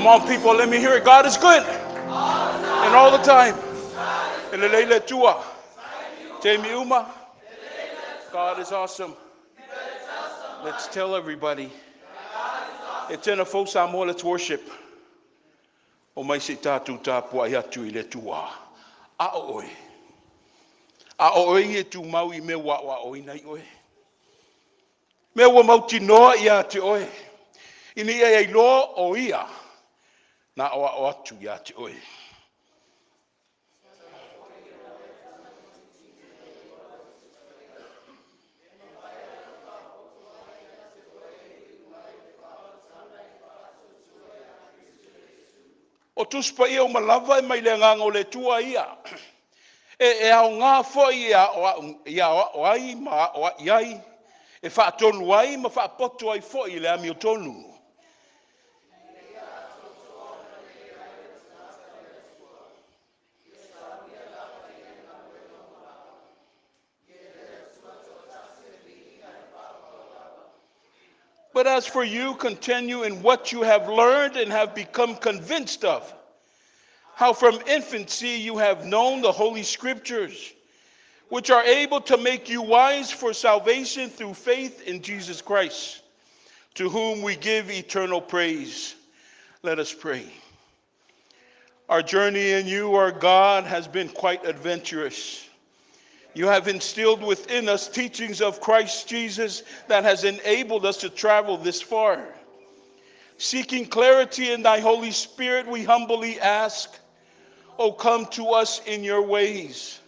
Come on, people, let me hear it. God is good. And all the time. Elelele tua. Te miuma. God is awesome. Let's tell everybody. Etena Fou Samoa, let's worship. O mai se tātou tāpua I atu I le tua. A oi. A oi e tu mau I me wa oi nei oi. Me wa mau tinoa I te oi. Ini e loa o ia. Na o atu I te oi. O tuspa ia o malava e mai le nganga o le tua ia. E au ngā foi ia o ai ma o iai. E wha tonu ai ma wha poto ai foi le ami o tonu. But as for you, continue in what you have learned and have become convinced of, how from infancy you have known the Holy Scriptures, which are able to make you wise for salvation through faith in Jesus Christ, to whom we give eternal praise. Let us pray. Our journey in you, our God, has been quite adventurous. You have instilled within us teachings of Christ Jesus that has enabled us to travel this far. Seeking clarity in thy Holy Spirit, we humbly ask, oh, come to us in your ways.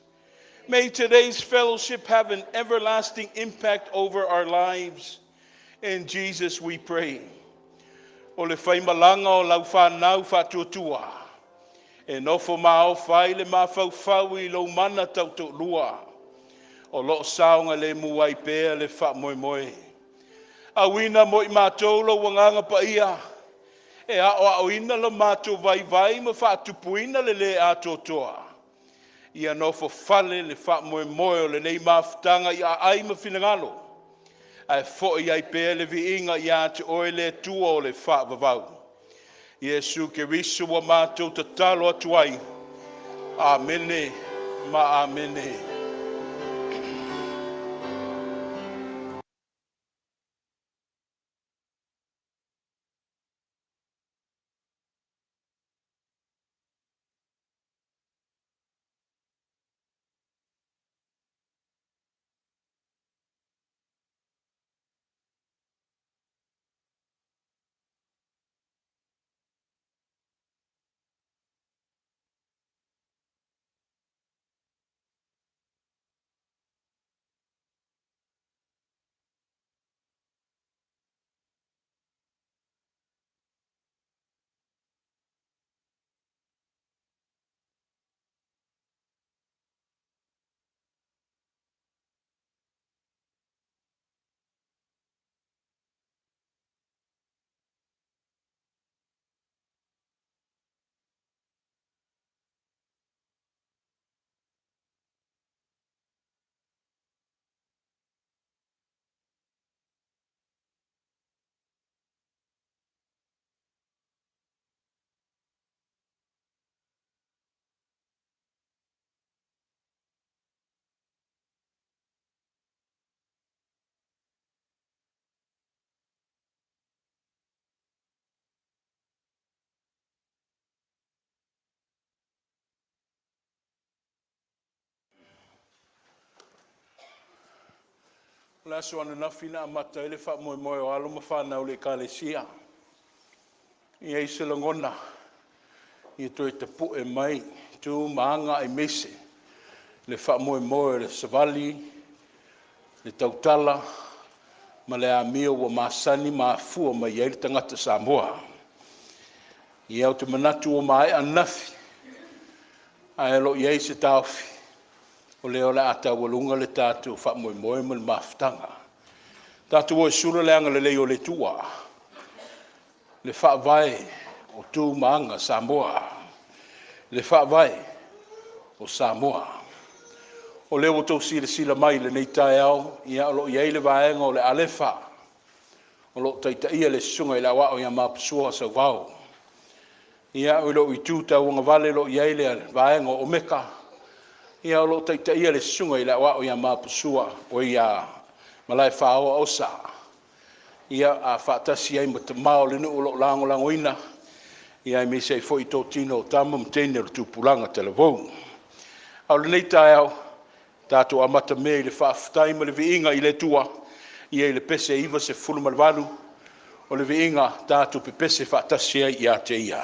May today's fellowship have an everlasting impact over our lives. In Jesus we pray. O le whai malanga o lau whanau whatuatua. E nofo mao whai le mawhauwhau I lo mana tautailouvaa. O lo saunga le muai pēa le wha moe moe. A wina mo I mātou lo wanganga pa ia. E a o ina le mātou vai vai ma wha tupuina le ato toa. Ia no fo fale le wha moe moe o le nei mawhtanga I a ai ma whinangalo. Ai fo I ai pēa le vi inga I a te oe le tua o le wha vavau. Iesu ke riso wa mātou ta talo atu ai. Amene ma amene. Laso ana nafina amata ele wha moe moe o alo ma whanau le kalesia. I eise langona. I toi te pu e mai. Tu maanga e mese. Le wha moe moe le savali. Le tautala. Ma le amio wa masani ma fua ma iei le tangata Samoa. I au te manatu o mai anafi. A elo iei se taufi. O leo le ata walunga le tātou wha moe moe mo le mawhtanga. Tātou o sura leanga le leo le tua. Le wha vai o tū maanga Samoa. Le wha vai o Samoa. O leo o tau sila mai le nei tae au. Ia o lo iei le vaenga o le alefa. O lo taita ia le sunga I la wao ia mapusua sa vau. Ia o lo i tūta o ngā vale lo i eile vaenga o meka. Ia o lo taitai le sunga i la wa o ia mapusua o ia malai whao o sa. Ia a whaatasi ai matamao le nu o lo lango langoina. Ia i me sei fo i tō tino o tama mtene o tūpulanga Autalavou. Au le nei tae au, tātou amata me i le whaafutai ma le viinga i le tua. Ia i le pese iwa se fulu malvalu. O le viinga tātou pe pese whaatasi ai i a te ia.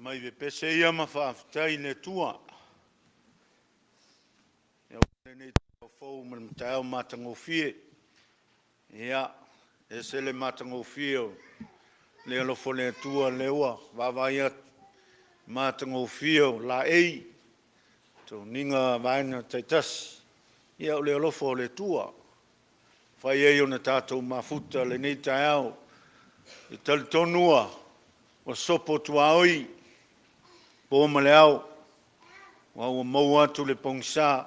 Mai ve pese ia ma whaafutai le tua. Ia wane nei tau fau ma mtao matangofie. Ia, e se le matangofie o le alofo le tua le ua. Wawai at matangofie o la ei. To ninga vaina taitas. Ia o le alofo le tua. Whai ei o na tātou mafuta le nei tai au. I talitonua o sopo tuaoi. Po ma le au, wa ua mau atu le pongsa,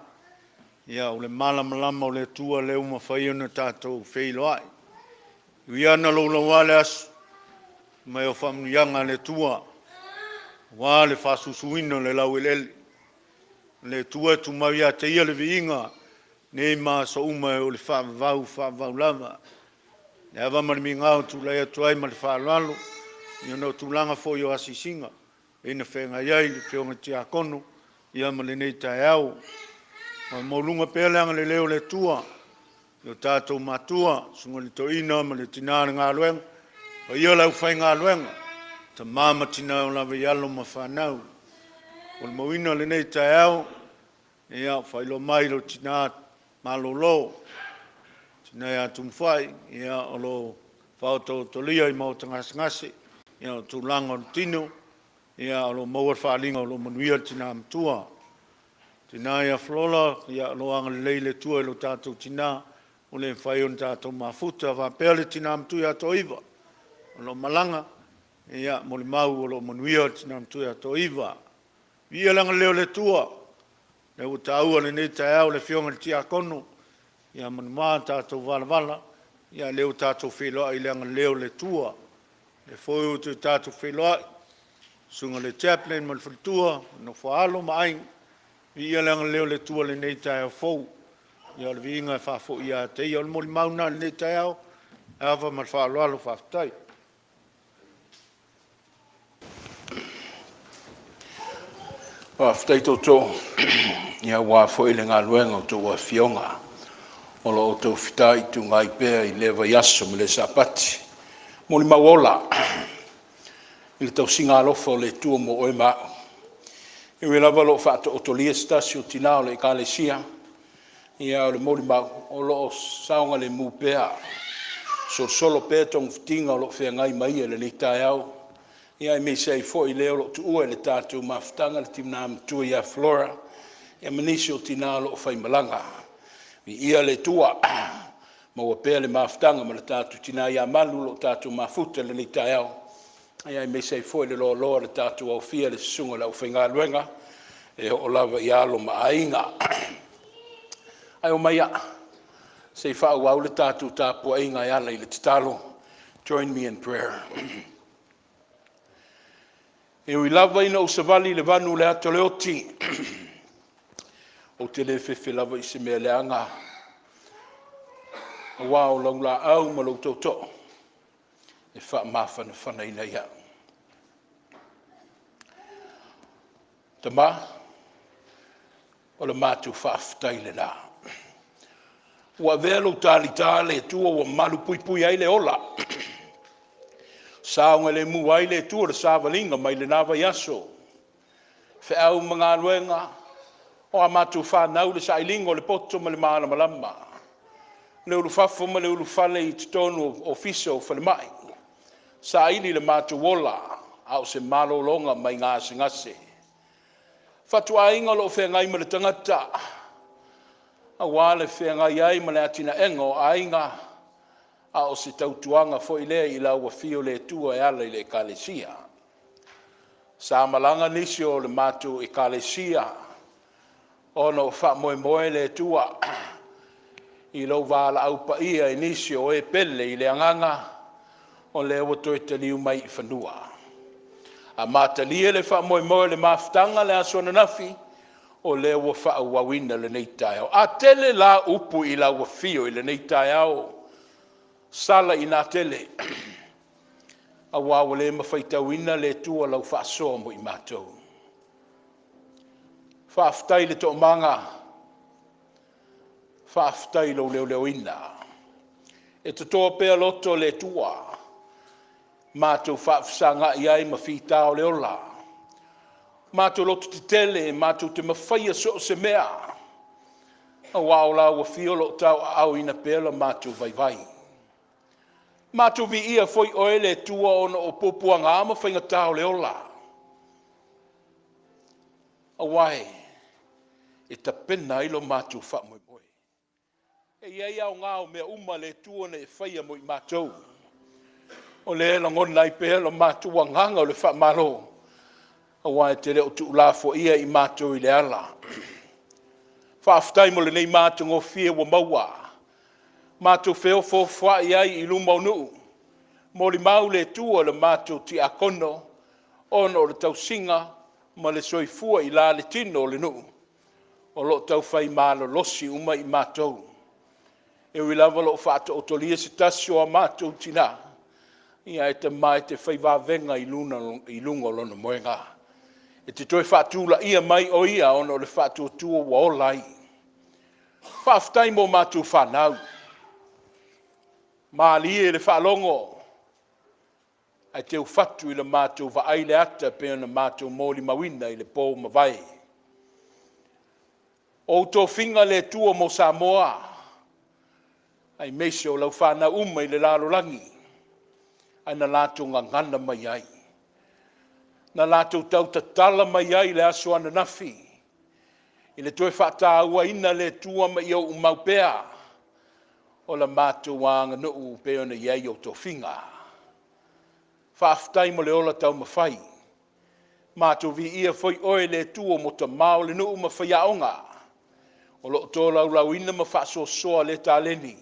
ia o le malamalama o le tua le uma whai ona tātou wheiloai. Ui ana lo wale asu, mai o whamunianga le tua, wa le whasusuino le lau elele. Le tua tu mau ia te ia le viinga, ne ma so uma o le whaavau lava. Ne awa marimi ngau tu lai atu ai ma le whaalalo, ia no tu langa fo yo asisinga. Ina whenga iai, le whionga te akono, ia ma le nei tai au. Ma maulunga pēleanga le leo le tua, le tātou matua, sunga le toina ma le tināre ngā luenga, o ia lau whai ngā luenga, ta māma tina o lawe ialo ma whanau. O le mawina le nei tai au, ia whailo mai lo tina malolo, tina ia tumwhai, ia o lo whauto tolia i mautanga ngase, ia o tūlanga o tino, ia o lo mauar whaalinga o lo manuia tina amtua. Tina ia flola, ia lo anga leile tua lo tātou tina, o le whai on tātou mafuta, wha pēle tina amtui ato iwa. O lo malanga, ia mo le mau o lo manuia tina amtui ato iwa. Ia langa leo le tua, le u tāua le nei tai au le fionga le tia kono, ia manumā tātou vala, ia leo tātou wheloa i langa leo le tua, le fōi o tu tātou wheloa, sunga le chaplain man whatua, no whaalo maaing, ia langa leo le tua le nei tai au fōu, ia le vinga e whafo ia te ia le mori mauna le nei tai au, awa man whaaloalo whaftai. Whaftai toto, ia wā fo ile ngā luenga o tō wa fionga, o lo o tō whitai tu ngai pēr i lewa yaso me le sapati, mori mauola, i le tau singa alofa o le tua mo oe mao. I we lava lo whaato o tolia stasio tina o le ekalesia, ia o le mori mau, o lo o saunga le mu pēr, solo pēr tong fitinga o lo whea ngai mai e le leitai au, ia i me sei fo i leo lo tu ua le tātou mawhtanga le timna amtua ia Flora, ia manisi o tina lo o whaimalanga. Ia le tua, ma ua pēr le mawhtanga ma le tātou tina ia malu lo tātou mafuta le leitai au. Ia i me sei fo i le loa le tātou au fia le sunga lau whainga luenga, e o lava i alo ma ainga. Ai o maia, sei whau au le tātou tāpua inga i ala i le titalo. Join me in prayer. E ui lava ina o savali le vanu le ato le oti. O te le fefe lava i se mea leanga. A wao lau la au ma lau toto. E wha mawhana whana ina ia. Tama, o le mātu whaaftai le nā. Ua velo tāli tāle e tua ua malu pui pui ai le ola. Saunga le mu ai le tua le sāwalinga mai le nawa yaso. Fe au mga luenga, o a mātu whanau le sailingo le poto ma le maana malama. Le ulu fafo ma le ulu fale i titonu ofiso fale mai. Sa ili le mātu wola, au se malo longa mai ngase ngase. Fatu a inga lo whenga i ma le tangata. A wale whenga i ai ma le atina engo a inga. A o se tautuanga fo i lea i lau wa fio le tua e ala i le ekalesia. Sa malanga nisi o le mātu ekalesia. Ono wha moe moe le tua. I lau wala au pa ia i nisi o e pele i le anganga. O le wato e taliu mai i whanua. A mātalia le wha moe moe le maftanga le asona nafi. O le wa wha wawina le neitai au. A tele la upu i lau wa fio i le neitai au. Sala i nā tele. A wawa le mawhaitauina le tua lau whaasoa mo i mātou. Whaaftai le to manga. Whaaftai lau leo leo ina. E to toa pēr loto le tua. Mātou whaafsanga i ai mawhitao le ola. Mātou loto te tele, mātou te mawhaia so se mea. A wawa lau wa whiolo tau au ina pēla mātou vai vai. Mātou vi ia foi oele tua ona o popua ngāma whainga tau le ola. Awai, e ta pena ilo mātou wha moe moe. E iei au ngāo mea uma le tua ne e whaia mo i mātou. O le ela ngona i pēla mātou a nganga o le wha maro. Awai, te leo tu ulafo ia i mātou i le ala. Whaaftai mo le nei mātou ngō fia wa maua. Mātou wheo fōwha i ai i luma o nuu. Mori mau le tua le mātou ti akono, ono le tau singa, ma le soifua i la le tino le nuu. O lo tau whai mālo losi uma i mātou. E ui lava lo whaato o tolia se tasio a mātou tina. Ia e te mai te whai wāwenga i lunga lona moenga. E te toi whaatula ia mai o ia ono le whaatua tua wa olai. Whaaftai mo mātou whanau. Mālie le whaalongo. Ai te ufatu i le mātou wa aile ata pe na mātou mōli mawina i le pō mawai. O tō whinga le tua mo Samoa. Ai meise o lau whana uma i le lalo langi. Ai na lātou ngangana mai ai. Na lātou tau tatala mai ai le aso ana nafi. I le toi whata ua ina le tua mai au umaupea. o la mātou wanga nuu pe ona iai o tō whinga. Whaaftai mo le ola tau mawhai. Mātou vi ia whai oe le tua mo ta mao le nuu mawhai aonga. O lo tō lau lau ina ma whaaso soa le tāleni.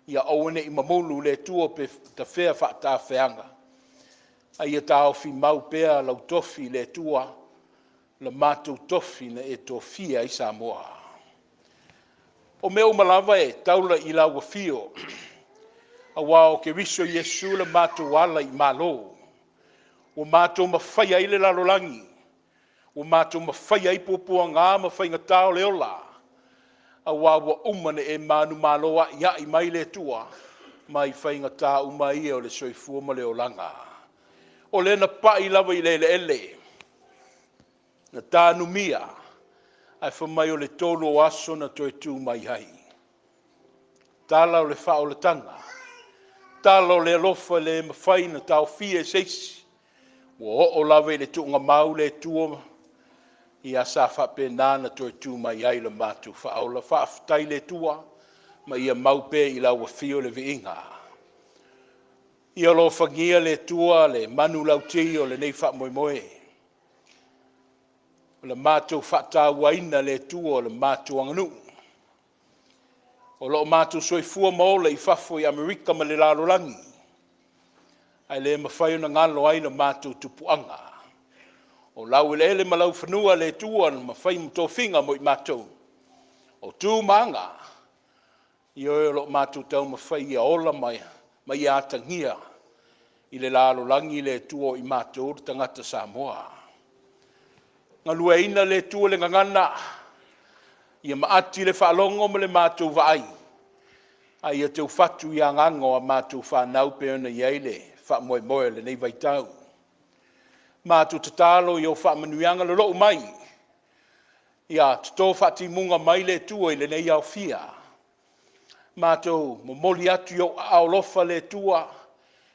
Ia oene I mamulu le tua pe ta whea whaata wheanga. A ia tāo fi mau pea lau tofi le tua. La mātou tofi na e tō fia I Samoa. O mea umalawa e taula I lau wafio. A wao ke riso Yesu la mātou ala I malo. O mātou mawhai ai le lalolangi. O mātou mawhai ai popua ngā mawhai ngatao le ola. A wao umane e manu maloa ia I mai le tua. Mai whai ngatao umai o le soifua ma le olanga. O le na pai lava I le ele. Na tānu mia. Ai whamai o le tolo o aso na toi tū mai hai. Tāla o le whao le tanga. Tāla o le alofa le mawhai na tau fie seisi. O lawe le tuunga mau le tua. I asa whape nāna toi tū mai ai le mātu whao la whaafutai le tua. Ma ia maupe I lau wafio le viinga. Ia lo whangia le tua le manu lau tei o le nei wha moe moe. O le mātou whata waina le tua o le mātou anganu. O lo mātou soifua maola I whafo I Amerika ma le lalolangi. Ai le mawhai na ngalo ai le mātou tupuanga. O lau ele ma lau whanua le tua na mawhai mto whinga mo I mātou. O tū manga. I oe lo mātou tau mawhai I ola mai atangia. I le lalolangi le tua I mātou tangata Samoa. Ngā lua ina le tua le ngangana. Ia maati le whaalongo ma le mātou vaai. Ai a teu whatu I angango a mātou whanau pe ona iai le wha moe moe le nei vaitau. Mātou tatalo I o wha manuianga le loo mai. Ia tato whati munga mai le tua I le nei au fia. Mātou momoli atu I o aolofa le tua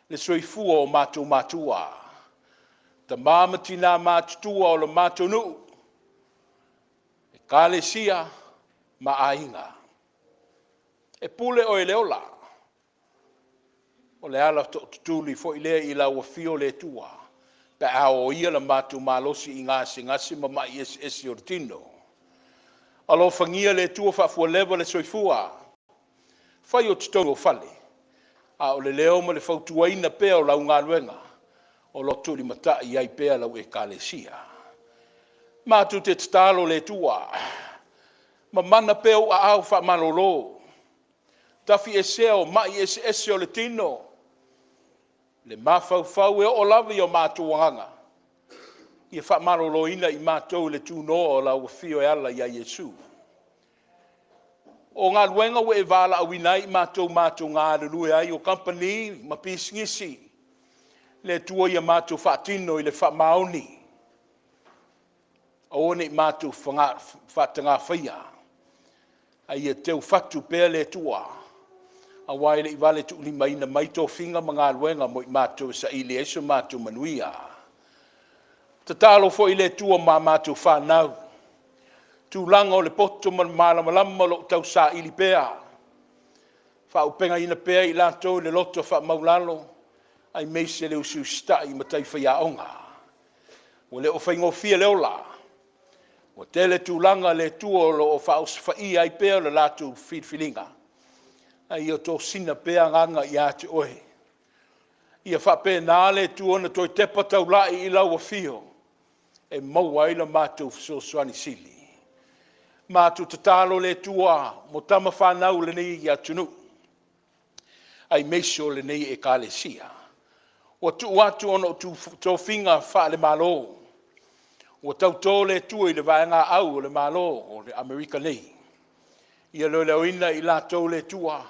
le soifua o mātou mātua. Ta mamati nā mātutua o le mātou nuu. E kālesia ma ainga. E pule o e leola. O le ala tutuli fo I lea I lau wafio le tua. Pe a o ia la mātou malosi I ngasi ma mai esi o tino. Alo whangia le tua whafua lewa le soifua. Whai o tutongo whale. A o le leo ma le whautuaina pea o lau ngā luenga. O lo turi mata I ai pea lau e kālesia. Mātou te tatalo le tua. Ma mana pea o a au wha malolo. Tafi e seo mai esi o le tino. Le mawhau e o lawi o mātou wanganga. Ia wha malolo ina I mātou le tūno o lau whio e ala I a Yesu. O ngā luenga we e wala awinai mātou ngā rurue ai o company ma pisingisi. Le tua ia mātou whaatino I le whaamaoni. O ne mātou whaatanga whaia. Ai e teu whatu pēr le tua. A waile I wale tu ni mai na mai tō whinga mga luenga mo I mātou sa ili eso mātou manuia. Tatalo fo I le tua ma mātou whanau. Tūlanga o le poto malama lo tau sa ili pēr. Whaupenga ina pēr I lātou le loto wha maulalo. Ai meise le usu stai ma tai whaia onga. O le o whaingo fia le ola. O tele tūlanga le tua o whaus whai ai pēr le lātou whifilinga. Ai o tō sina pēr nganga I ate oe. Ia whape nā le tua na toi tepa tau lai I lau a whio. E maua I la mātou so swani sili. Mātou tatalo le tua mo tama whanau le nei I atunu. Ai meise o le nei e kālesia. O tu atu ono tō whinga wha le malo. O tau tō le tua I le vaenga au le malo o le Amerika nei. Ia lo leo ina I lātou le tua.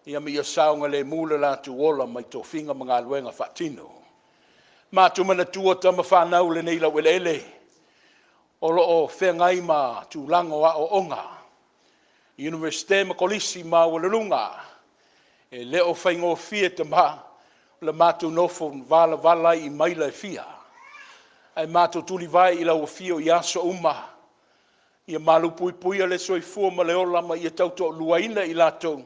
Ia mi ia saunga le mula lātou ola mai tō whinga mga luenga whaatino. Mātou mana tua tama whanau le nei lau ele. O lo o whengai ma tūlango a o onga. Universite ma kolisi ma walalunga. E leo whaingo fia te maha. Le mātou nofo vala I maila e fia. Ai mātou tuli vai I lau fio I aso uma. Ia malu pui le soifua ma le ola ma ia tauto luaina I lātou.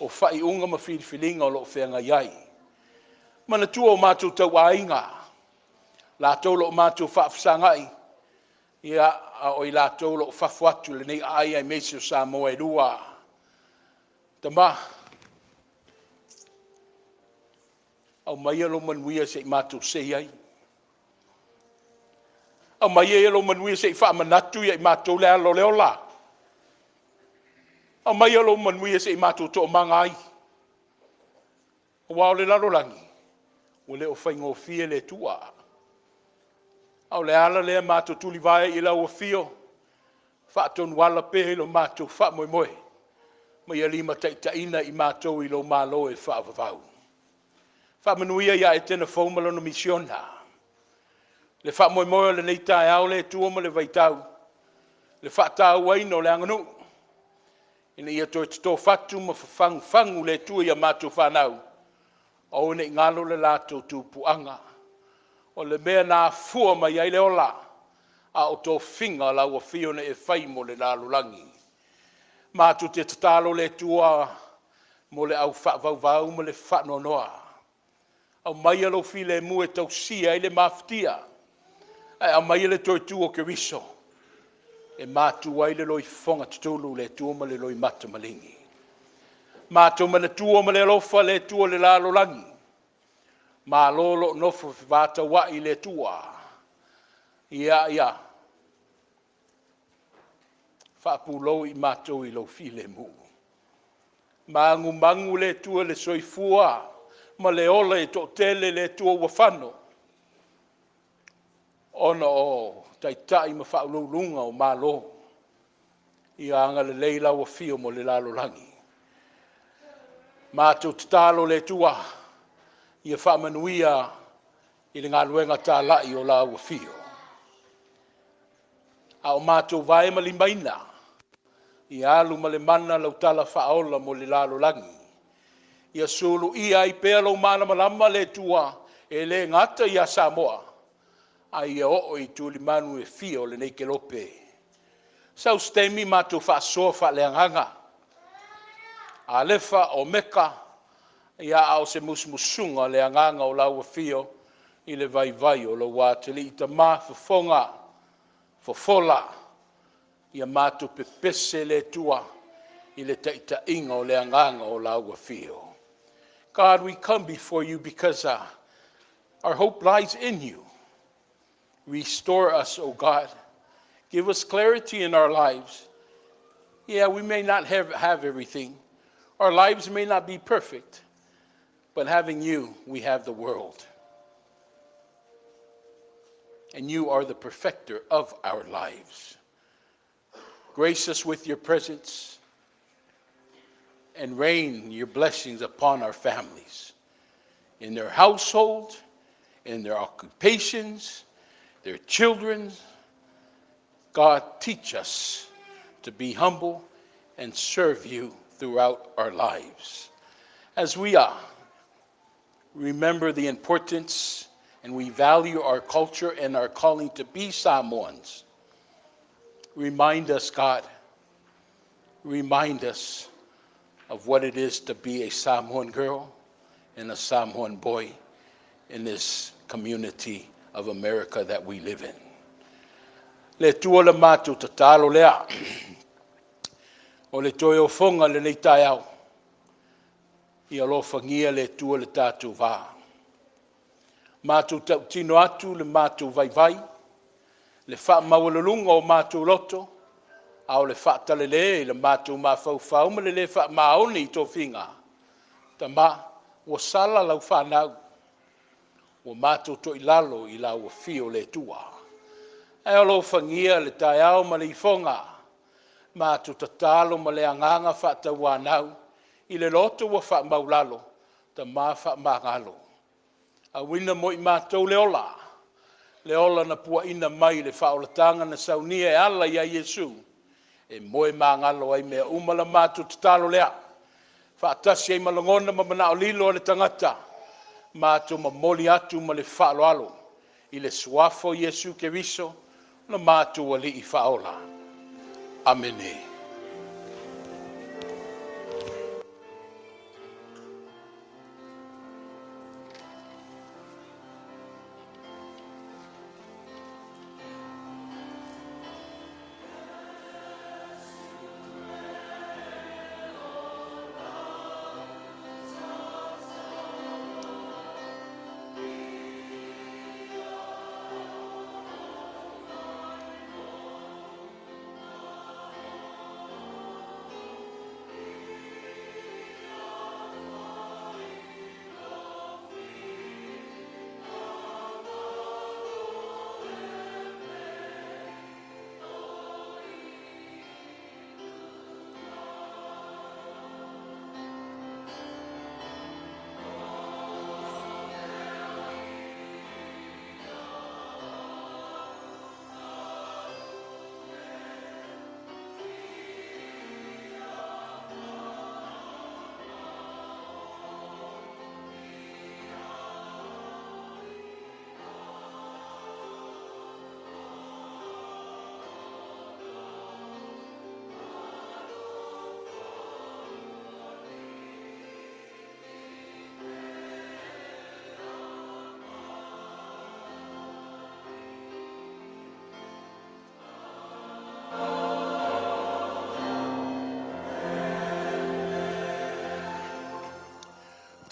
o whai unga ma whiriwhiringa o lo whenga iai. Mana tua o mātou tau ainga, la tau lo mātou whaafisangai, ia a o i la tau lo whafuatu le nei ai ai meisi o Samoa e rua. Tama, au mai alo manuia se i mātou sei ai. Au mai alo manuia se i whaamanatu ia i mātou le alo leola. Au mai alo manuia se i mātou to manga ai. O wao le lalolangi, o le o whaingo fie le tua. Au le ala lea mātou tuli vai i lau o fio, whaatonu wala pehe lo mātou wha moe moe. Mai alima taitaina i mātou i lo mālo e whaavavau. Whaamanuia ia e tena whaumalo no misiona. Le wha moe moe le nei tae au le tuoma le vaitau. Le wha tau waino le anganu. Ina ia toi tito fatu ma whangu le tua ia mātou whanau. O ne ngalo le lātou tūpuanga. O le mea nā fua mai ai le ola. A o tō whinga la ua whione e whai mo le lalulangi. Mātou te tatalo le tua mo le au whaavau mo le whanonoa. Au mai alo fi le mu e tau sia i le maftia. Au mai le toi tu o ke riso. E mātou ai le loi fonga tutulu le tua ma le loi mata malingi. Mātou mana tua ma le lofa le tua le lalulangi. Mā lolo nofo vata wa i le tua. Ia. Whapulou i mātou i lo fi le mu. Mangu mangu le tua le soifua. Ma le ola e to tele le tua wafano. Ona o taitai ma whaululunga o malo. Ia anga le leila wafio mo le lalolangi. Mātou tatalo le tua. Ia whaamanuia i le ngā luenga tā lai o la wafio. A o mātou vai ma limbaina. I alu ma le mana lau tala whaola mo le lalolangi. Ia sulu ia i pēlo mana malama le tua e le ngata ia Samoa. A ia o i tūli manu e fio le nei ke lope. Sau stemi mātou whaasoa wha le anganga. A lefa o meka. Ia au se musmusunga le anganga o lau fio i le vai o lo wātili i ta mā whafonga, whafola. Ia mātou pepese le tua i le taita inga o le anganga o lau fio. God, we come before you because our hope lies in you. Restore us, O God. Give us clarity in our lives. Yeah, we may not have everything. Our lives may not be perfect. But having you, we have the world. And you are the perfecter of our lives. Grace us with your presence and rain your blessings upon our families, in their household, in their occupations, their children. God, teach us to be humble and serve you throughout our lives. As we remember the importance and we value our culture and our calling to be Samoans. Remind us, God, remind us of what it is to be a Samoan girl and a Samoan boy in this community of America that we live in. Le tua le mātou tatalo lea, o le toi o fonga le nei tai au. I alo whangia le tua le tātou vā. Mātou tau tino atu le mātou vai, le wha mawalulunga o mātou loto, au le wha talele le mātou mawhau ma le wha maoni i tō whinga. Ta mā, o sala lau whanau, o mātou to ilalo i lau o fio le tua. E alo whangia le tai au ma le ifonga, mātou tatalo ma le anganga wha tau wānau, i le loto wa wha maulalo, ta mā wha mangalo. A wina mo i mātou le ola na pua ina mai le wha olatanga na saunia e ala ia Yesu, e moe mangalo ai mea umala mātou tatalo lea. Wha atasi ai malangona ma mana o lilo le tangata, mātou ma moli atu ma le wha aloalo, i le suafo Yesu ke riso, na mātou ali i wha ola. Amene.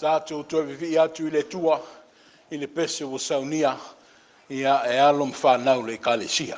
Tātou toi vivi atu I le tua, I le pese o saunia, ia e alom whanau le kalesia.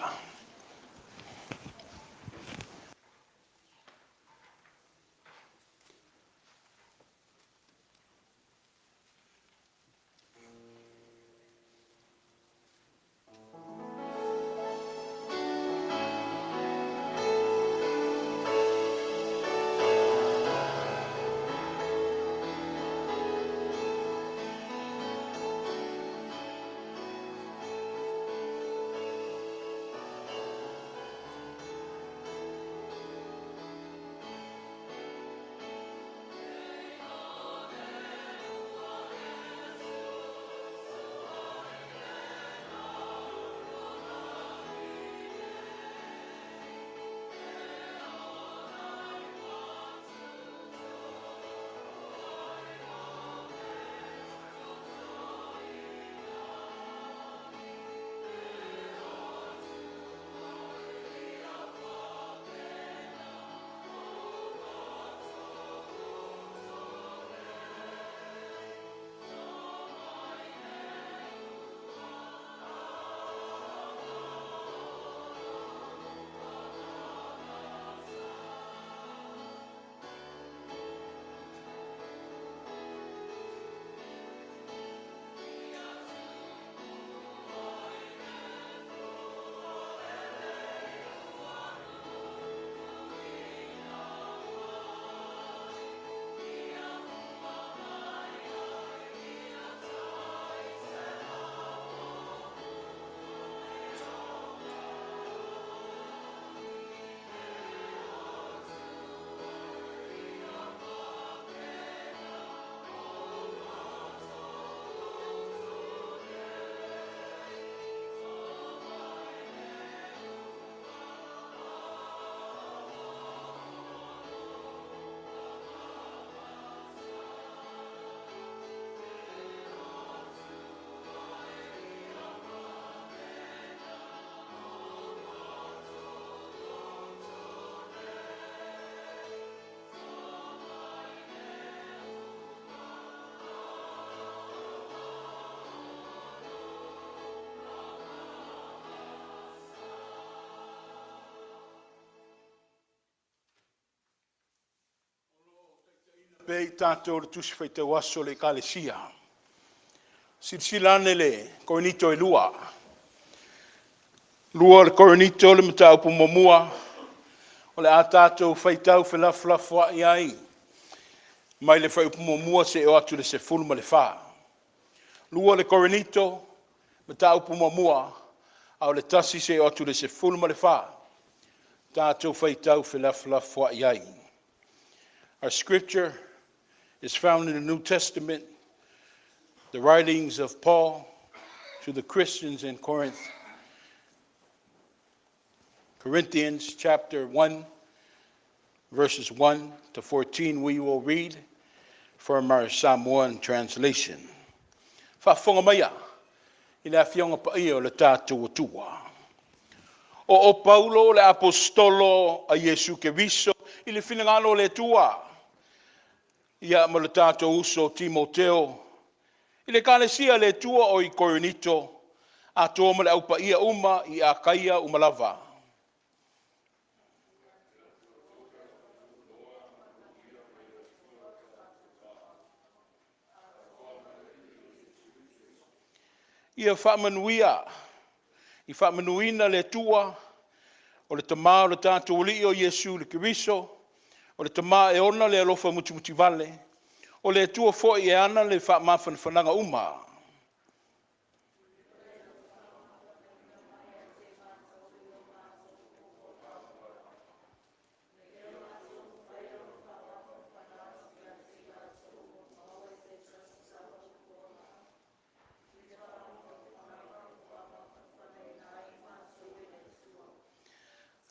Pei tātou le tusi whai te waso le kalesia. Silsilane le korinito e lua. Lua le korinito le mata upu momua. O le a tātou whai tau whilaflafua I ai. Mai le whai upu momua se o atu le se fulma le wha. Lua le korinito mata upu momua. Au le tasi se o atu le se fulma le wha. Tātou whai tau whilaflafua I ai. Our scripture is found in the New Testament, the writings of Paul to the Christians in Corinth. Corinthians chapter 1, verses 1 to 14, we will read from our Samoan translation. Whafonga maia, ina fionga pa ia o le tātou atua. O Paulo le apostolo a Yesu Keriso, I le finangalo le tua. Ia mo le tātou uso Timoteo, I le kalesia le tua o I Korinito, a toa mo le aupa ia uma I a kaia umalava. Ia whaamanuia, I whaamanuina le tua, o le tamā o le tātou li o Yesu le Keriso, o le tamā e ona le alofa muti vale, o le tua fo I ana le whaamawhanawhananga uma.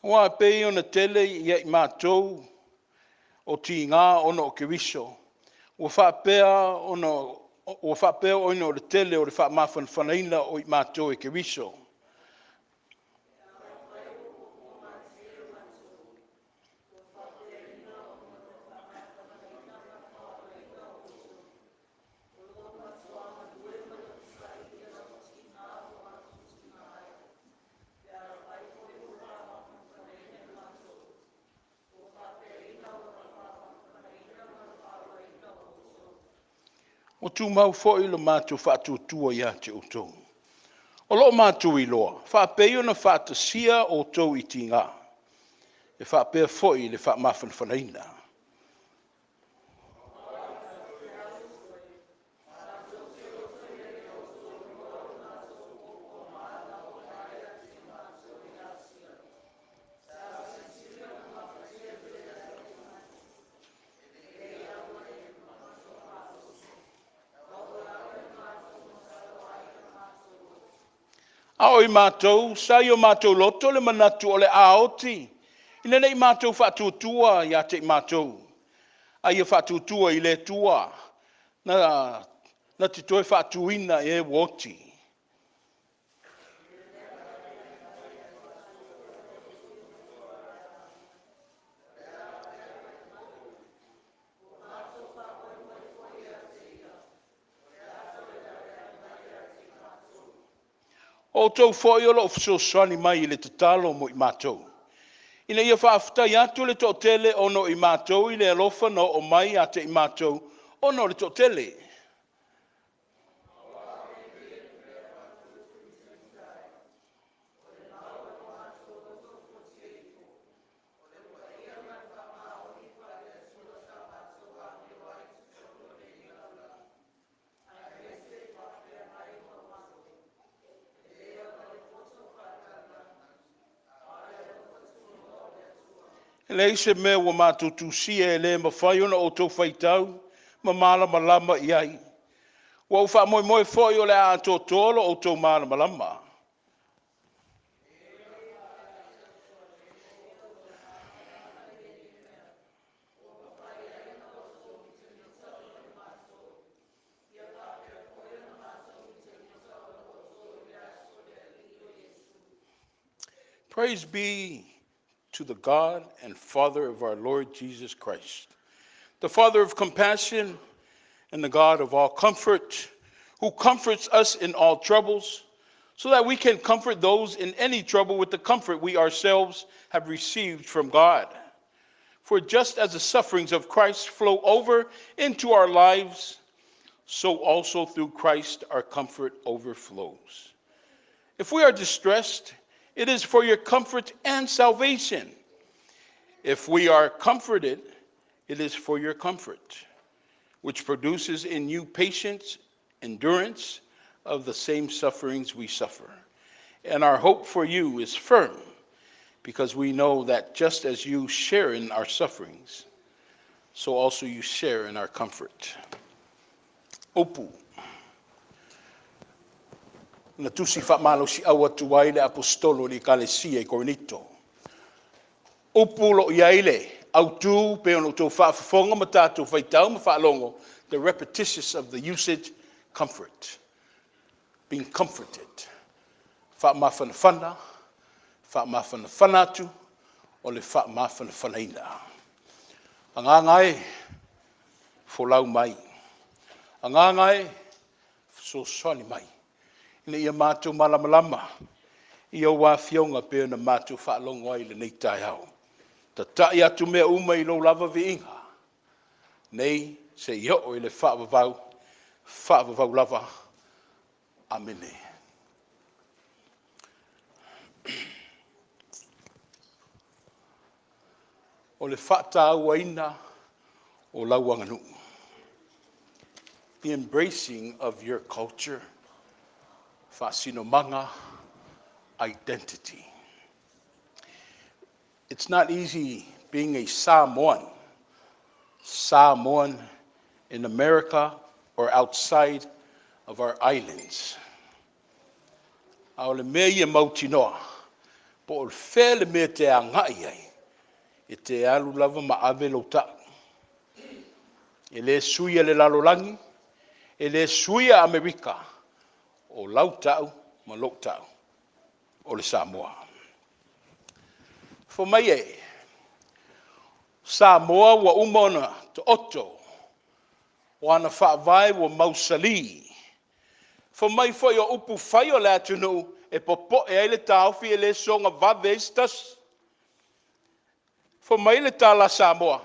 Wa pei ona tele ia I mātou o ti ngā ono o Keriso. Ua whapea ono o le tele o le whaamawhanawhanaina o I mātou e Keriso. O tu mau fo'i lo mātou whātuatua ia te utou. O lo mātou I loa, whāpeo na whātasia o tau I tinga. E whāpea fo'i le whaamawhanawhanaina. A oi mātou, sai o mātou loto le manatu o le aoti. Ina nei mātou whātuatua ia te mātou. Ai e whātuatua I le tua. Na te toi whātuina e woti. O tau foi o lo fisosani mai I le tatalo mo I mātou. Ina ia whaafutai atu le tōtele ono I mātou I le alofa no o mai ate I mātou ono le tōtele. Le se mea wa mātou tūsia e le mawhai ona o tau whaitau, ma mālama lama I ai. Wa u wha moe whai o le a tō tōlo o tau mālama lama. Praise be to the God and Father of our Lord Jesus Christ, the Father of compassion and the God of all comfort, who comforts us in all troubles, so that we can comfort those in any trouble with the comfort we ourselves have received from God. For just as the sufferings of Christ flow over into our lives, so also through Christ our comfort overflows. If we are distressed, it is for your comfort and salvation. If we are comforted, it is for your comfort, which produces in you patience, endurance of the same sufferings we suffer. And our hope for you is firm, because we know that just as you share in our sufferings, so also you share in our comfort. Opu. Na tusi whamalo si awa tuwai le apostolo ni kalesia I Korinito. Upu lo iaile, au tu pe ono tō whaafafonga ma tātou whaitau ma whaalongo, the repetitious of the usage, comfort. Being comforted. Whaamawhana whana, whaamawhana whanatu, o le whaamawhana whanaina. Angangai, wholau mai. Angangai, so soni mai. Ina ia mātou malamalama, ia wā fionga pe ona mātou whaalongo ai le nei tai au. Ta tai atu mea uma I lo lava vi inga. Nei se I o I le whaavavau lava. Amene. O le whaatau aina o lauanganu. The embracing of your culture. Whaasinomanga identity. It's not easy being a Samoan in America or outside of our islands. Aole mea ia mautinoa, po o whea le mea te angai ai, e te alu lava ma ave lo tau. E le suia le lalolangi, e le suia Amerika, o lau tau ma lo tau, o le Samoa. For mai e, Samoa wa umona to oto, wana whaavai wa mausali. For mai foi o upu whai o le atunu, e popo e aile tauwhi e le songa vavestas. For mai le tala Samoa,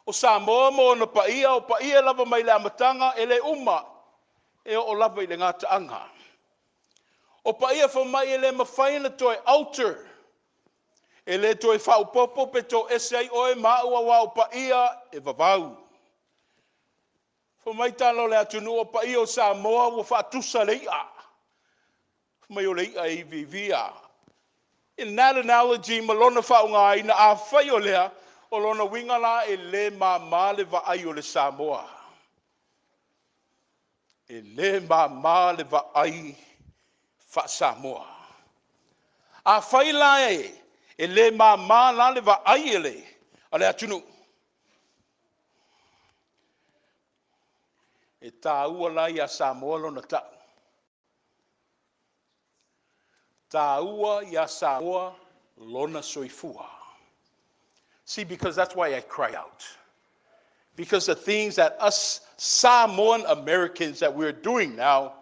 O Samoa mo na paia, o paia lava mai le amatanga, e le uma, e o lava i le ngata anga. O paia fa mai e le mawhaina toi altar, e le toi whaupopo pe to ese ai oe maua wa o paia e vavau. Fa mai talo le atunu o paia o Samoa wa whaatusa leia. Fa mai o leia i vivia. In that analogy, malona whaunga ina a whai o lea, o lona wingala e le ma le vaai o le Samoa. E le ma le vaai wha Samoa. A whai la e le ma la le vaai e le, a le atunu. E tā ua la ia Samoa lona tau. Tā ua ia Samoa lona soifua. See, because that's why I cry out. Because the things that us Samoan Americans that we're doing now,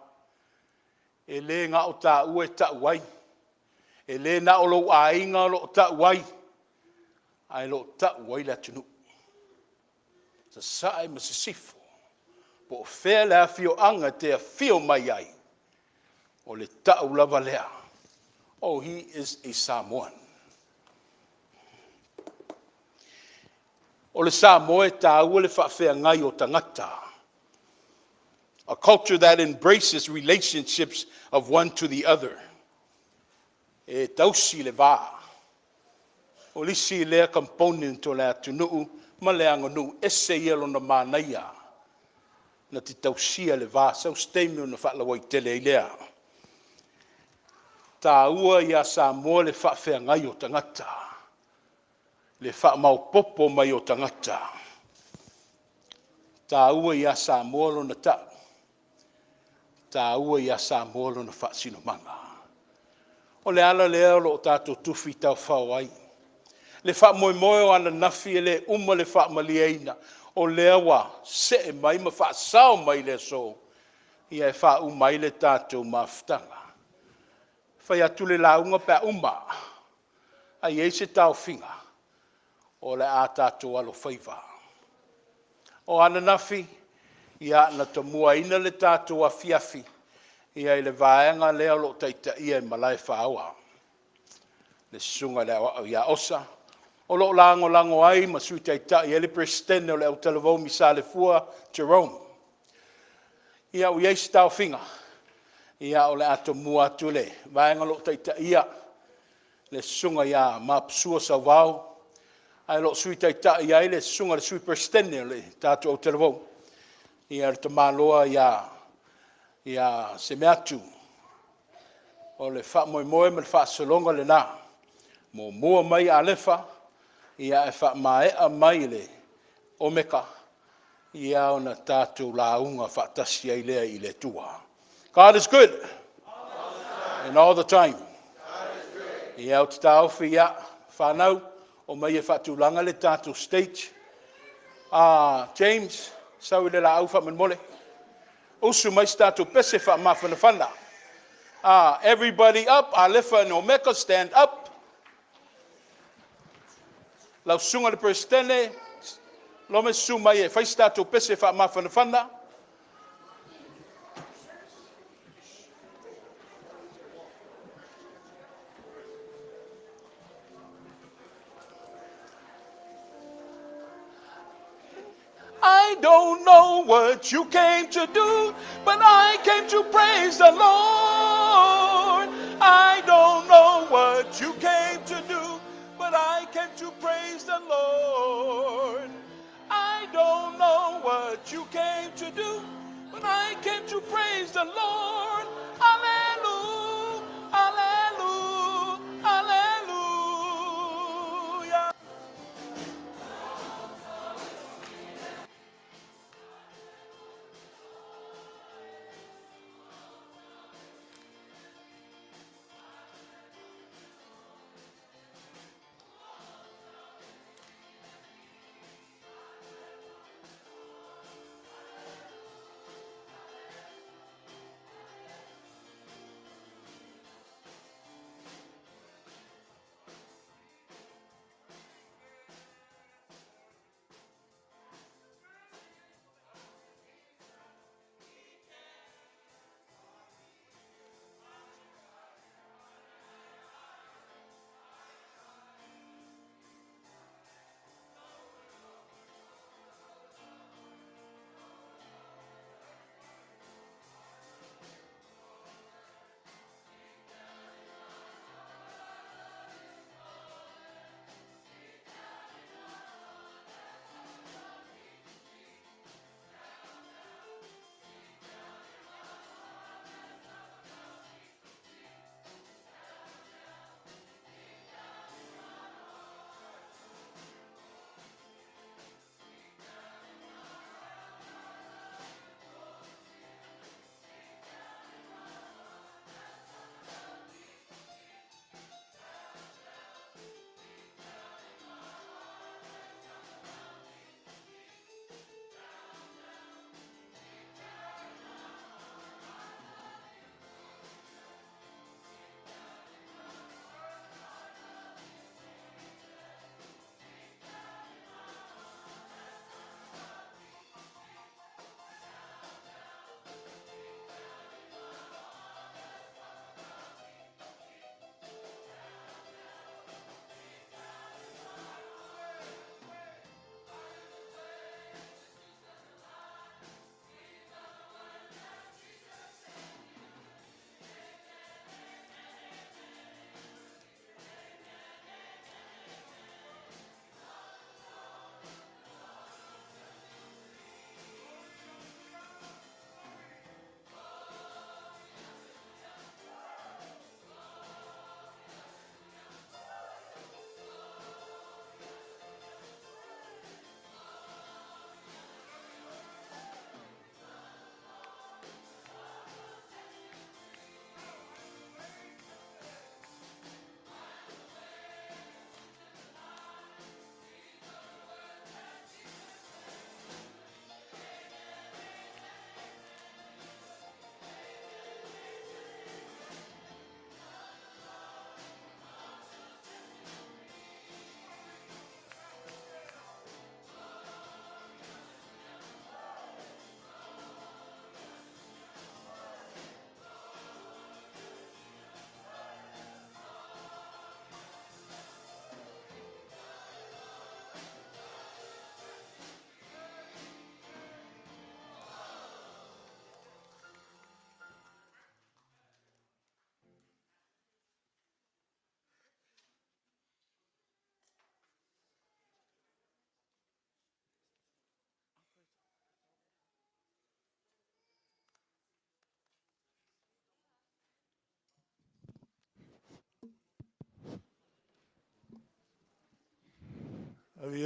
e le ngā o tā ua e tā wai. E le na o lo ainga lo tā wai. Ai lo tā wai la tunu. Sa sae masisifo. Po o whea lea whio anga te a whio mai ai. O le tau lava lea. Oh, he is a Samoan. O le Samoa tā ua le whawhea ngai o tangata. A culture that embraces relationships of one to the other. E tausi le vā. O lisi lea component o lea tunuu, ma lea ngonu ese ielo na mānaia. Na te tausia le vā, sau steimi o na whaalawai tele i lea. Tā ua ia Samoa le whawhea ngai o tangata. Le whaamau popo mai o tangata. Tā ua ia Samoa lo na tau. Tā ua ia Samoa lo na whaasino manga. O le ala lea lo o tātou tuwhi tau whawai. Le whaamoemoe o ana nafi e le uma le whaamaliaina. O lea wa se e mai ma whaasao mai le so. Ia e wha umai le tātou mawhtanga. Whai atu le launga pia uma. Ai e se tau whinga. O le a tātou alo whaiva. O ana nafi, ia na tamua ina le tātou a fiafi. Ia i le vaenga lea lo taita ia i malai whaaua. Le sunga lea wa ia osa. O lo lango ai ma sui taita i ele prestene o le Autalavou misale Jerome. Ia o iei stau whinga. Ia o le ato mua atu le. Vaenga lo taita ia. Le sunga ia mapsua sa vau. Ai lo sui taita ia i le sunga le sui prestene o le tātou Autalavou. Ia le tamaloa ia se me atu. O le wha moe me le wha solonga le nā. Mo mua mai a lefa. Ia e wha maea mai le omeka. Ia o na tātou launga wha tasi ai lea i le tua. God is good. And all the time. Ia o te tauwhi ia whanau. O mai e whatulanga le tātou stage. James, sau i le la au wha man mole. Usu mai tātou pese wha mawhana whana. Everybody up. Alefa and omeka stand up. Lau sunga le prestene, lome suma e fai stato pese fa mawhana whana. I don't know what you came to do, but I came to praise the Lord. I don't know what you came to do, but I came to praise the Lord. I don't know what you came to do, but I came to praise the Lord. Hallelujah, hallelujah, hallelujah.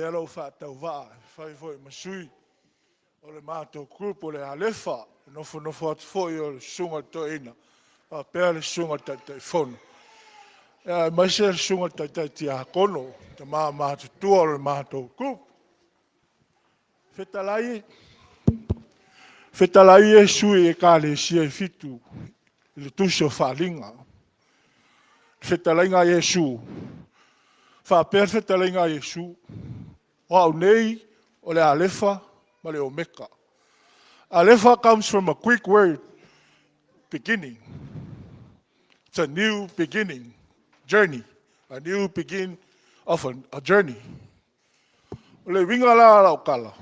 alo whaatauvaa, whai foi masui, o le mātou grupo le alefa, nofo atu foi o le sunga toina, a pēr le sunga tautaifono. Mai se le sunga tautaitia kono, te mātou tua o le mātou grupo. Fetalai e sui e kāle sia e fitu, le tusi o whalinga. Fetalai ngā Yesu, whapēr fetalai ngā Yesu, o au nei o le alefa ma le omeka. Alefa comes from a Greek word, beginning. It's a new beginning, journey, a new begin of a journey. O le winga la lau kala.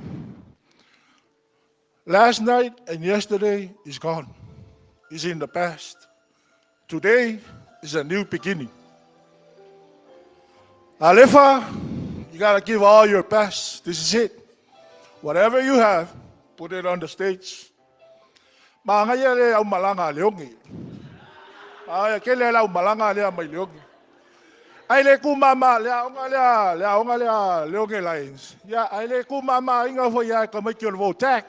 Last night and yesterday is gone. Is in the past. Today is a new beginning. Alefa, you gotta give all your best. This is it. Whatever you have, put it on the stage. Maangaya le au malanga leongi. Ay kele la au malanga le mai leongi. Ai le ku mama le aonga le leongi lines. Ya ai le ku mama inga fo ya ka mai ke vo tak.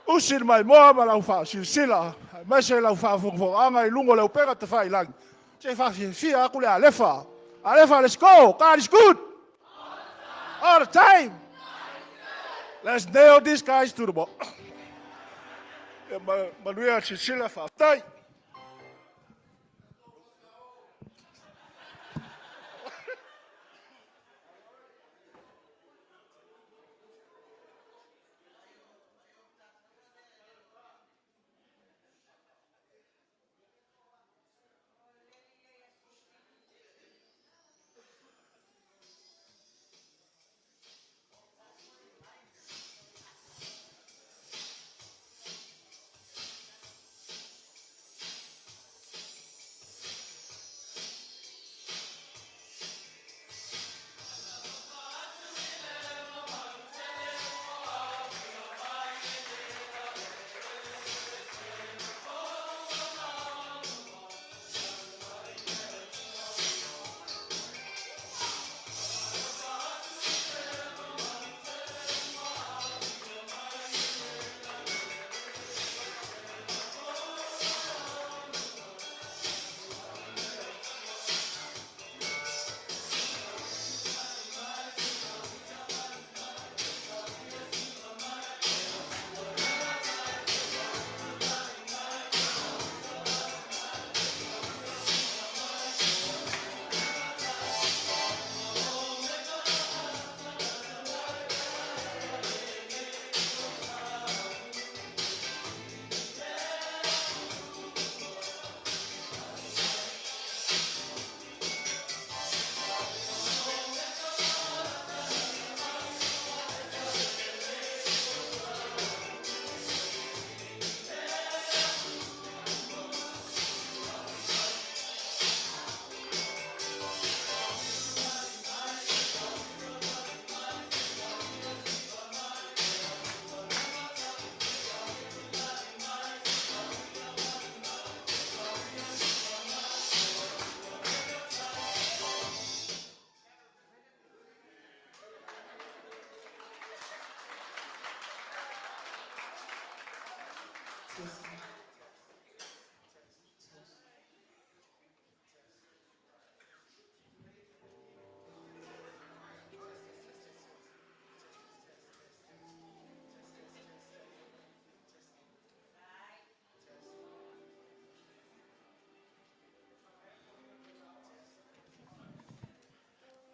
Usil mai moa ma lau fa silsila. Mai se lau fa fo anga i lungo le pega te fai lang. Se fa fia ku le alefa. Alefa, let's go. God is good. All the time. Let's nail these guys to the ball. Manuia silsila fa tai.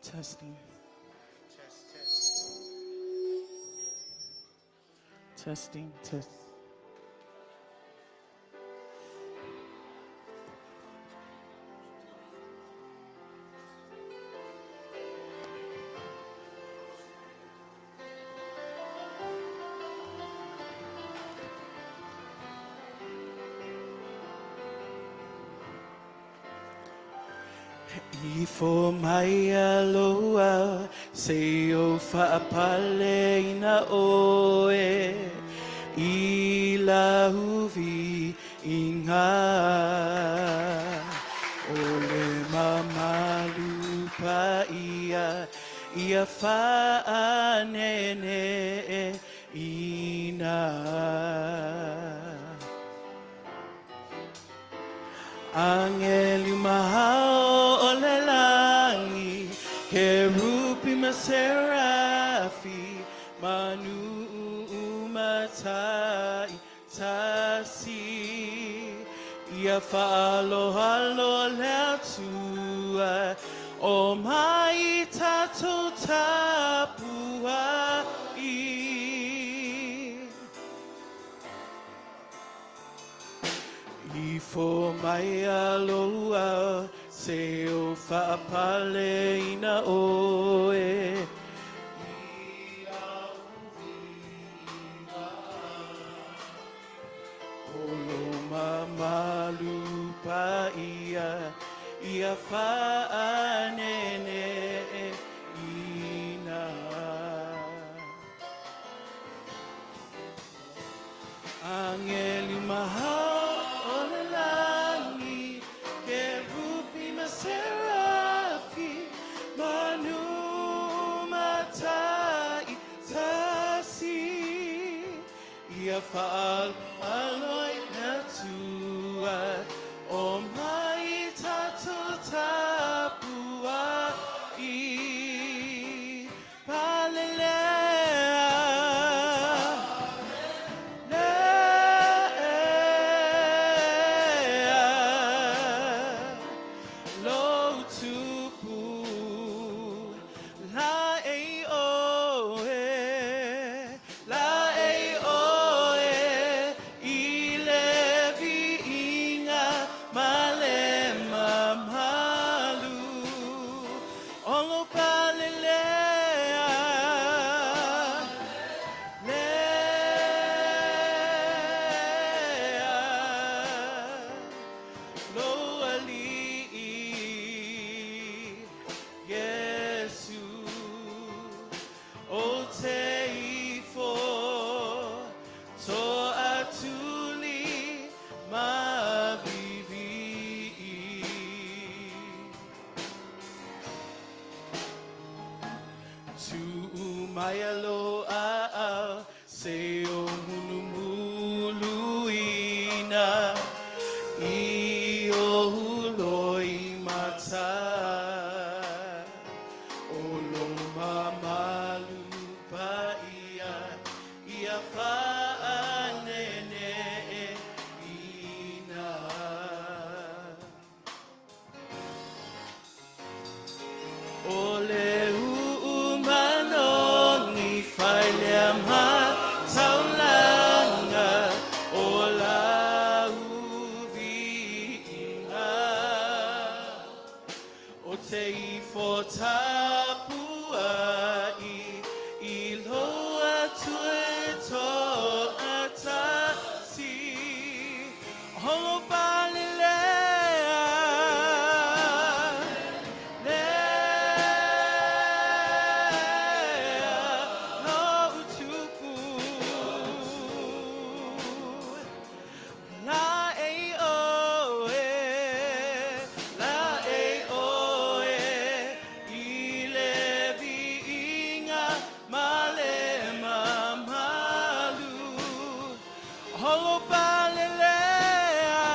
Testing. Testing. Ifo mai aloha se o whaapale ina oe I la huvi inga o le mamalu pa ia ia whaanene ina. Angeli mahao o le langi, kerupi maserafi, manu umatai tasi. Ia whaaloha lea tua, o mai tatou tapua i. Ifo mai aloha, se o whaapale ina oe. Mamalu pa ia whaanene ina. Angeli mahao o le langi, kerupi maserafi, manu matai tasi. Ia whaaloi na tua, o mai tatou tapua i. Palelea, lea, lo tupu, la e oe, la e oe, i levi inga malema malu, olo palelea, lea, lo ali'i, Yesu, o te ifo, to atuli mavivi. Tu umaya loa, se o hunumuluina, I o huloi mata, o lo mamalu pa ia whaanene ina. O le umanoni whailea mataulanga, o la uviinga, o te ifo tapua I loa tue to atasi, holo palelea, lea, no utupu, la e oe, la e oe, I levi inga malema malu, holo palelea,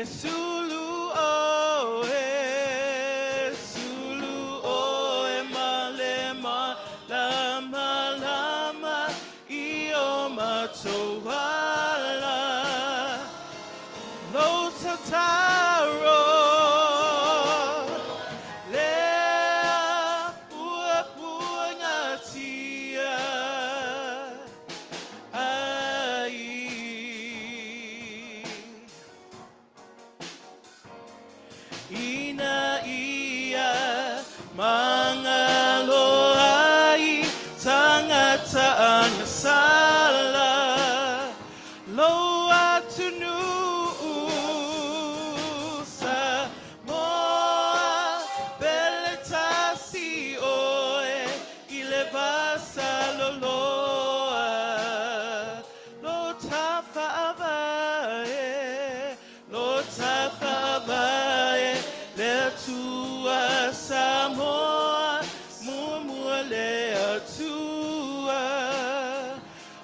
Sulu oe malema lama lama io matoala lo tataro lea ua ngatia ai ina ia mangaloai tangata angasala loa tunu Samoa beletasi oe ilevasa loloa lo tafavae le tua Samoa mua le tua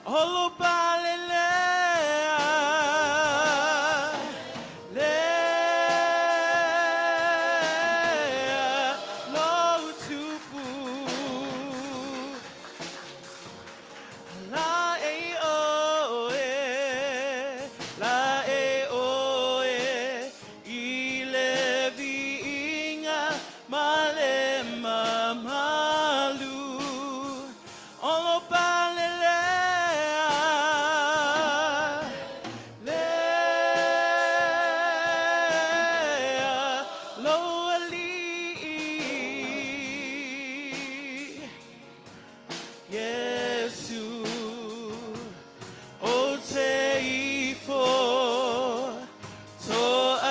holo palelea lea lo tupu la e oe ile viinga malema malu olo palelea lea lo ali Yesu o te ifo to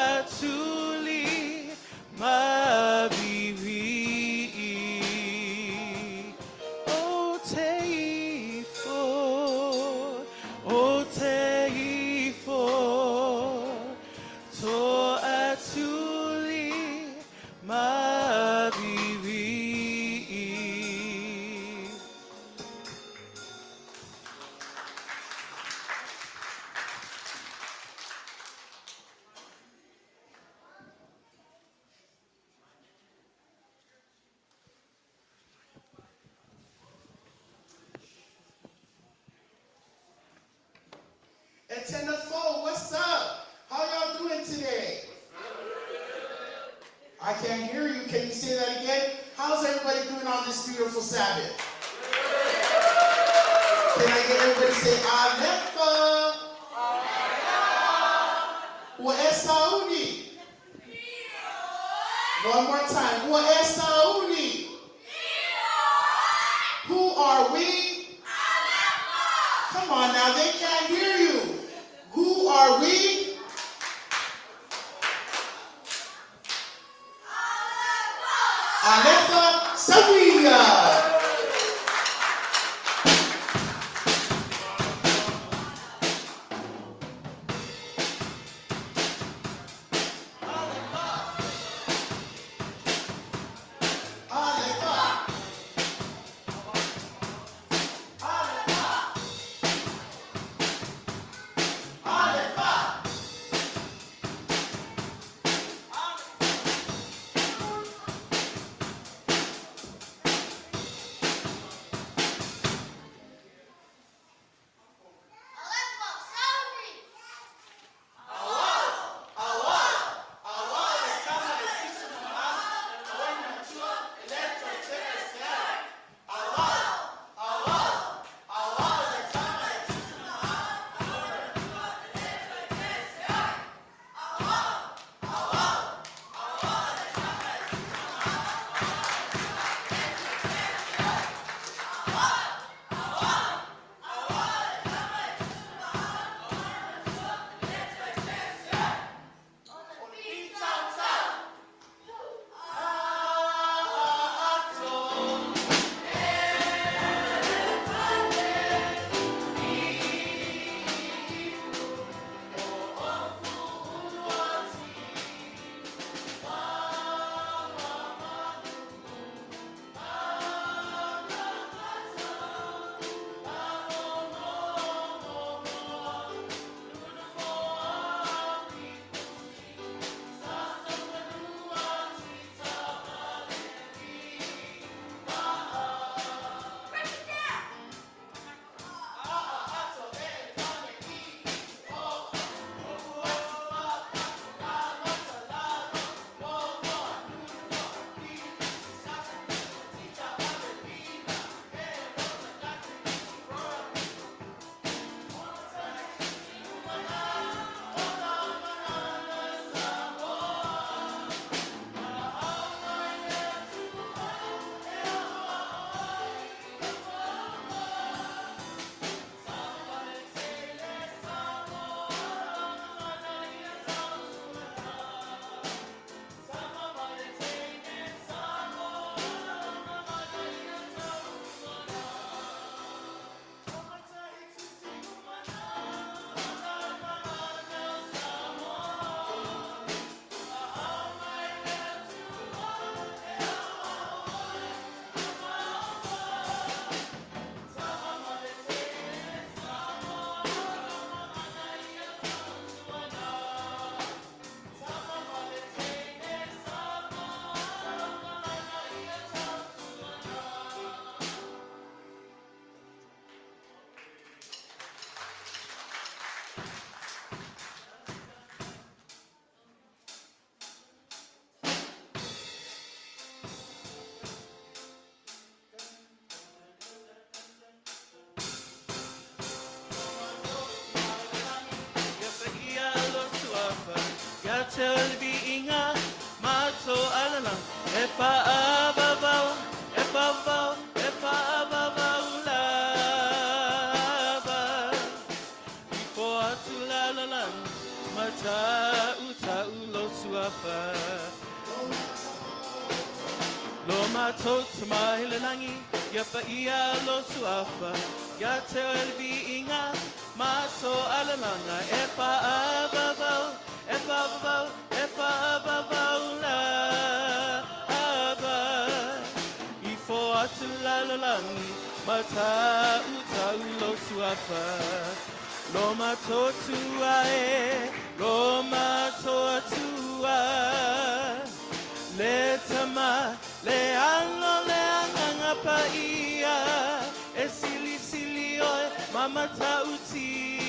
atuli mavivi o te ifo to atuli mavivi Etena Fou, what's up? How y'all doing today? I can't hear you. Can you say that again? How's everybody doing on this beautiful Sabbath? Can I get everybody to say Alefa? Ua e sauni? One more time. Ua e sauni? Who are we? Come on now, they can't hear you. Who are we? Alefa Sawiya. if I above, if above, if I above lava, before to la la la, mata uta ulo suafa. Lo mato tama hilangi, yapa ia lo suafa, ya te elbi inga, mato alalanga, if I above, if above, if above lava, before to la la la, mata uta ulo suafa. Lo mato tua lo mato tua, le tama, le ano, le anganga paia, e sili sili oi, mama tautia.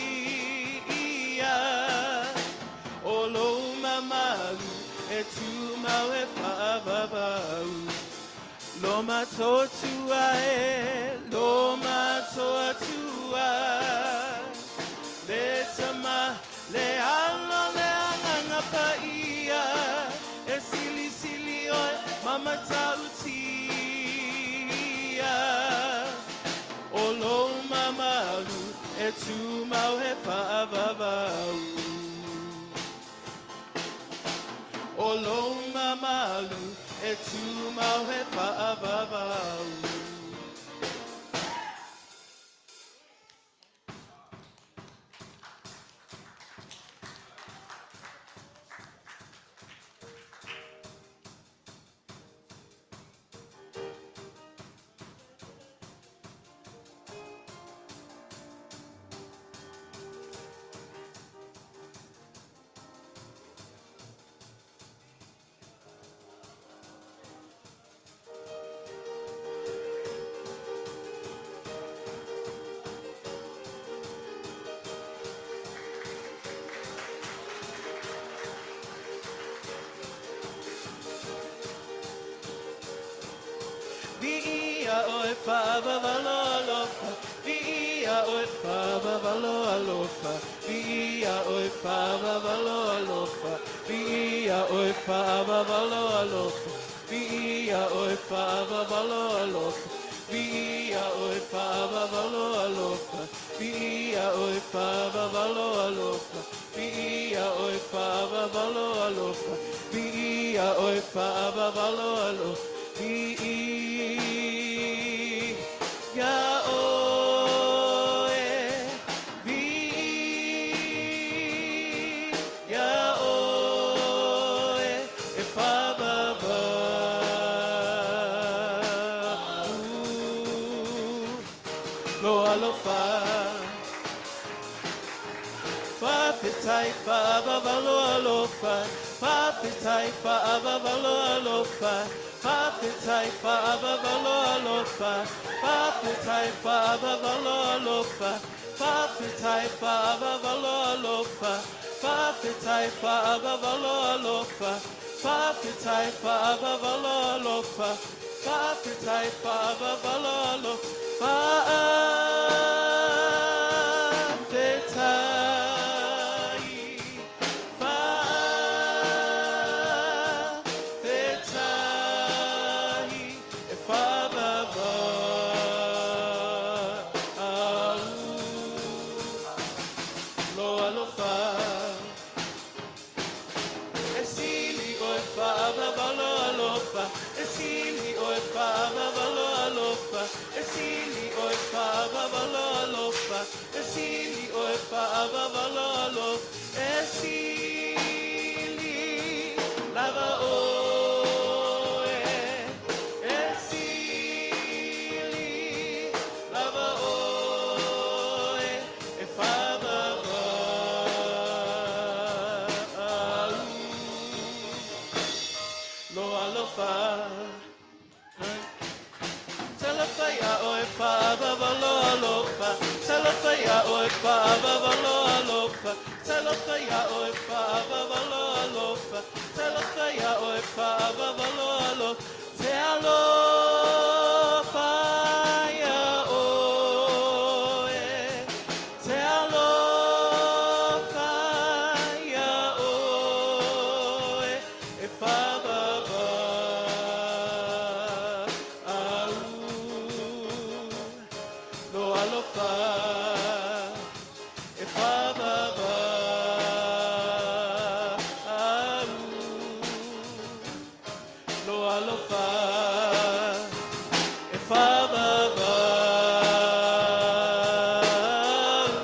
Olo mamalu, e tu mawe pavavau. Lo mato tua lo mato tua. Le tama, le ano, le anganga paia, e sili sili oi, mama tautia. Olo mamalu, e tu mawe pavavau. Olo mamalu, e tu mawe pavavau. Via oi fava valolofa, via oi fava valolofa, via oi fava valolofa, via oi fava valolofa, via oi fava valolofa, via oi fava valolofa, via oi fava valolofa, via oi fava valolofa, via oi fava valolofa. Ya oe, vi ya oe, if ababa, lo alofa, fa pitai fa ababa lo alofa, fa pitai fa ababa lo alofa. Papitai fa abavalo alofa, papitai fa abavalo alofa, papitai fa abavalo alofa, papitai fa abavalo alofa, papitai fa abavalo alofa, papitai fa abavalo alofa, Esili oi fava valolo, esili lava oe, esili lava oe, e fava lo alofa. Telefaya oi fava valolofa, telefaya oi fava valolofa, telefaya oi fava valolofa, telefaya oi fava valolofa, telefaya oi, telefaya oi, e fava alofa e whababa au lo alofa e whababa au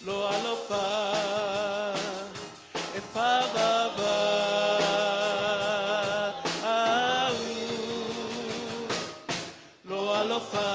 lo alofa e whababa au lo alofa.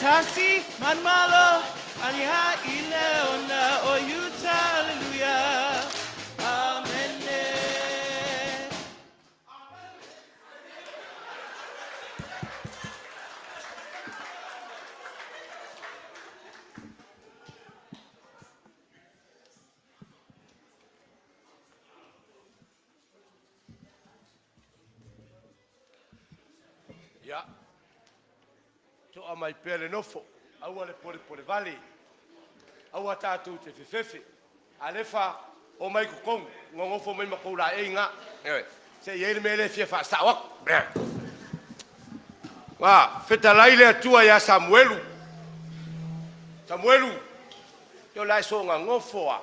Tasi manmalo aliha ileona Ya. To a mai pele nofo. Au ale pole vale. Au atatu te fefefe. Alefa o mai kukong. Ngongofo mai makula e nga. Se yele mele fie fa sawak. Wa feta laile atua ya Samuelu. Samuelu. Yo lai so nga ngofo a.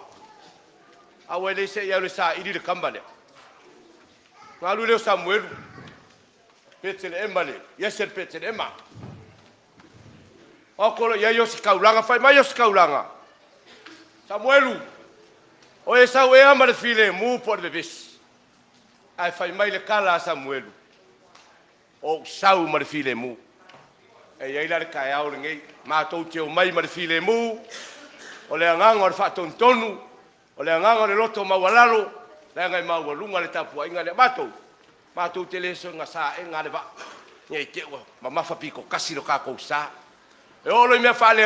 Awele se ya le sa idi de kambale. Ngalu le Samuelu. Petele embale. Yesel petele emma. Okolo ya yosi kaulanga fai mai yosi kaulanga. Samuelu. O e sau e ama le file mu por de vis. Ai fai mai le kala Samuelu. O sau ma le file mu. E ia ila le kai au le ngei. Mātou te o mai ma le file mu. O le anganga o le whaatontonu. O le anganga o le loto mawalalo. Le ngai mawalunga le tapua inga le mātou. Mātou te leso ngā sā e ngā le wa. Ngei te ua ma mawhapiko kasi lo kākou sā. E olo i mea whaale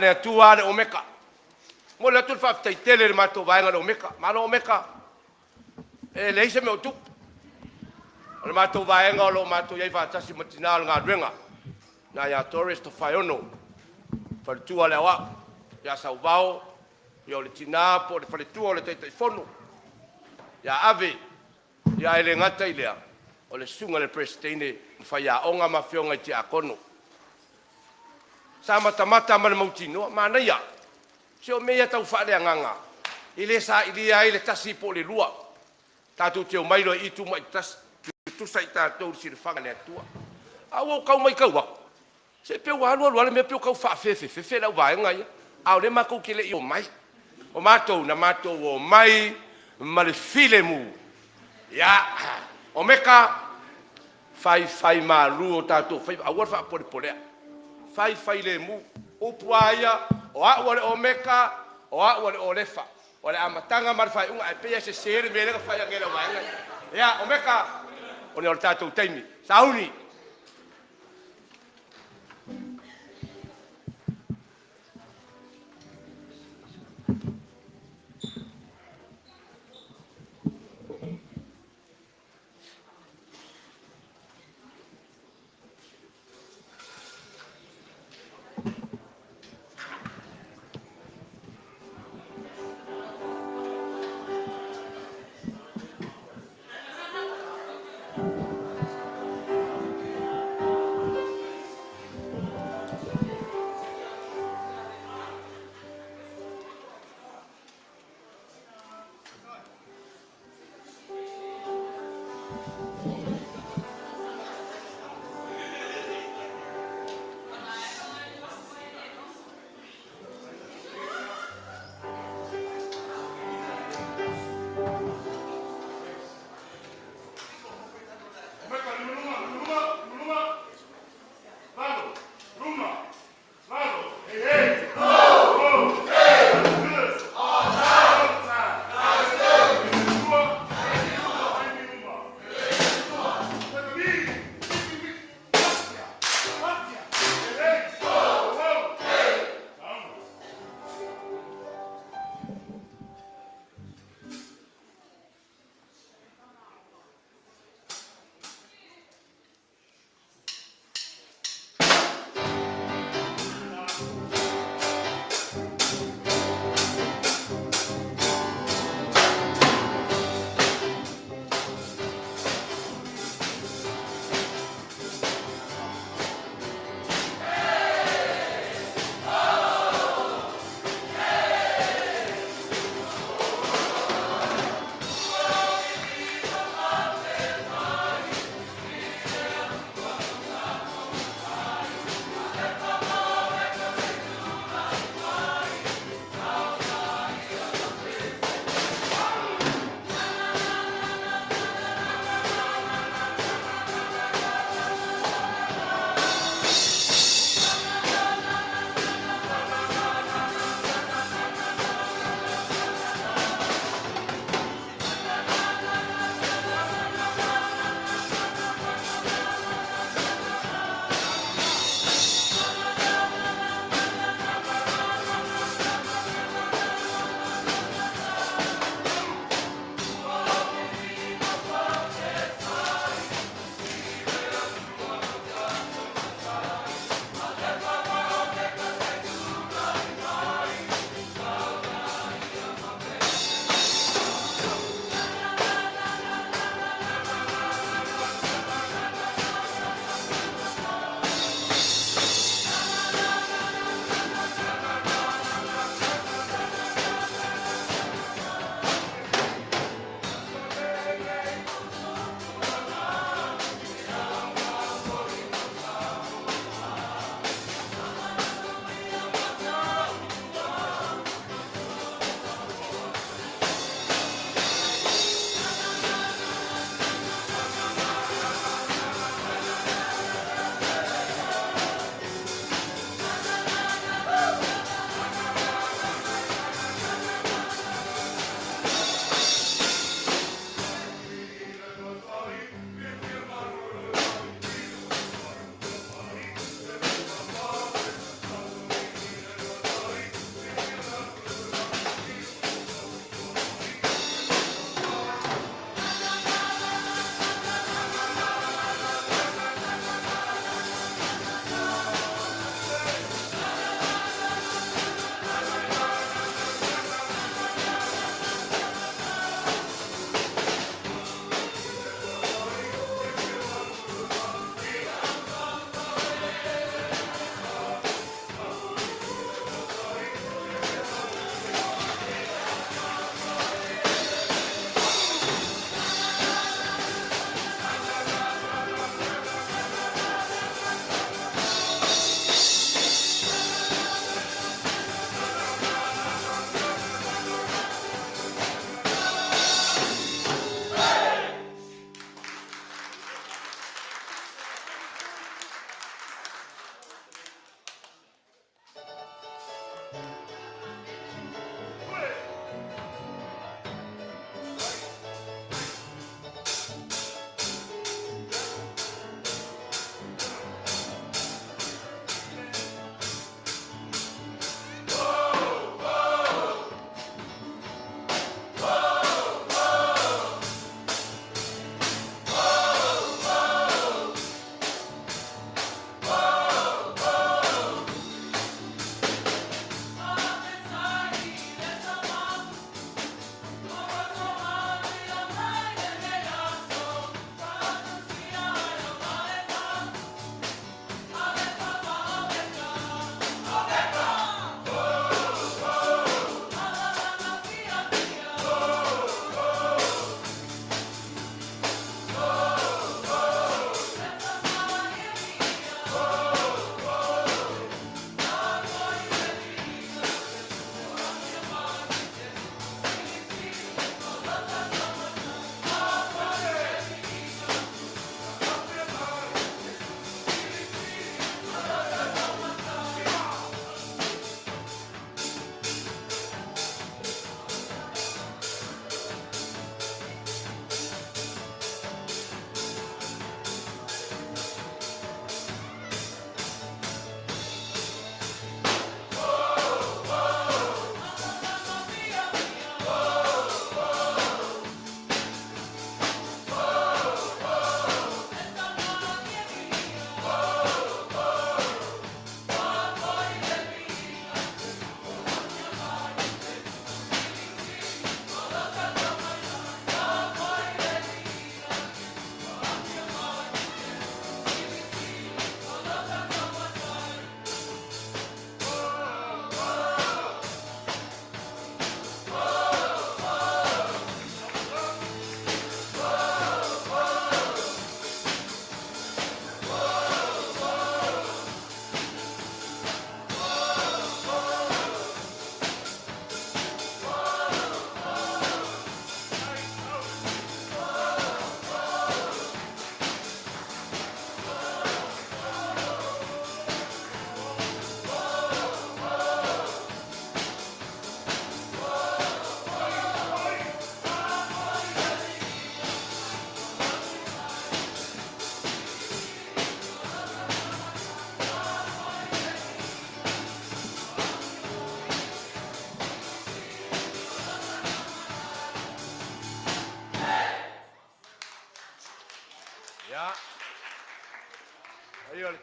atua le omeka. Mo le atu le whaafitai tele le mātou vaenga le omeka. Mano omeka. E leise me o tuk. O le mātou vaenga o lo mātou iai whaatasi matina o ngā ruenga. Nā ia Torres tofaeono. Whaletua le awa. Ia sauvao. Ia o le tina po le whaletua o le taitaifono. Ia ave. Ia ele ngata i lea. O le sunga le presidente. Mwhai a onga mawhionga i te akono. Sa mata ma le mautino, mana ia. Se o mea tau whaare anganga. I le sa ili ai le tasi po le lua. Tātou te o mailo i tu mai tasi. Tusa i tātou si le whanga le atua. Au o kau mai kaua. Se peo alua le mea peo kau whaafefe. Fefe lau vaenga ia. Au le makau ke le i o mai. O mātou na mātou o mai. Ma le file mu. Ia. O meka. Fai malu o tātou. Au al wha pole. Fai le mu upuaya o aua le omeka o aua le olefa o le amatanga mar fai unga e pea se sere me le fai ngela wanga ya omeka o le tatou taimi sauni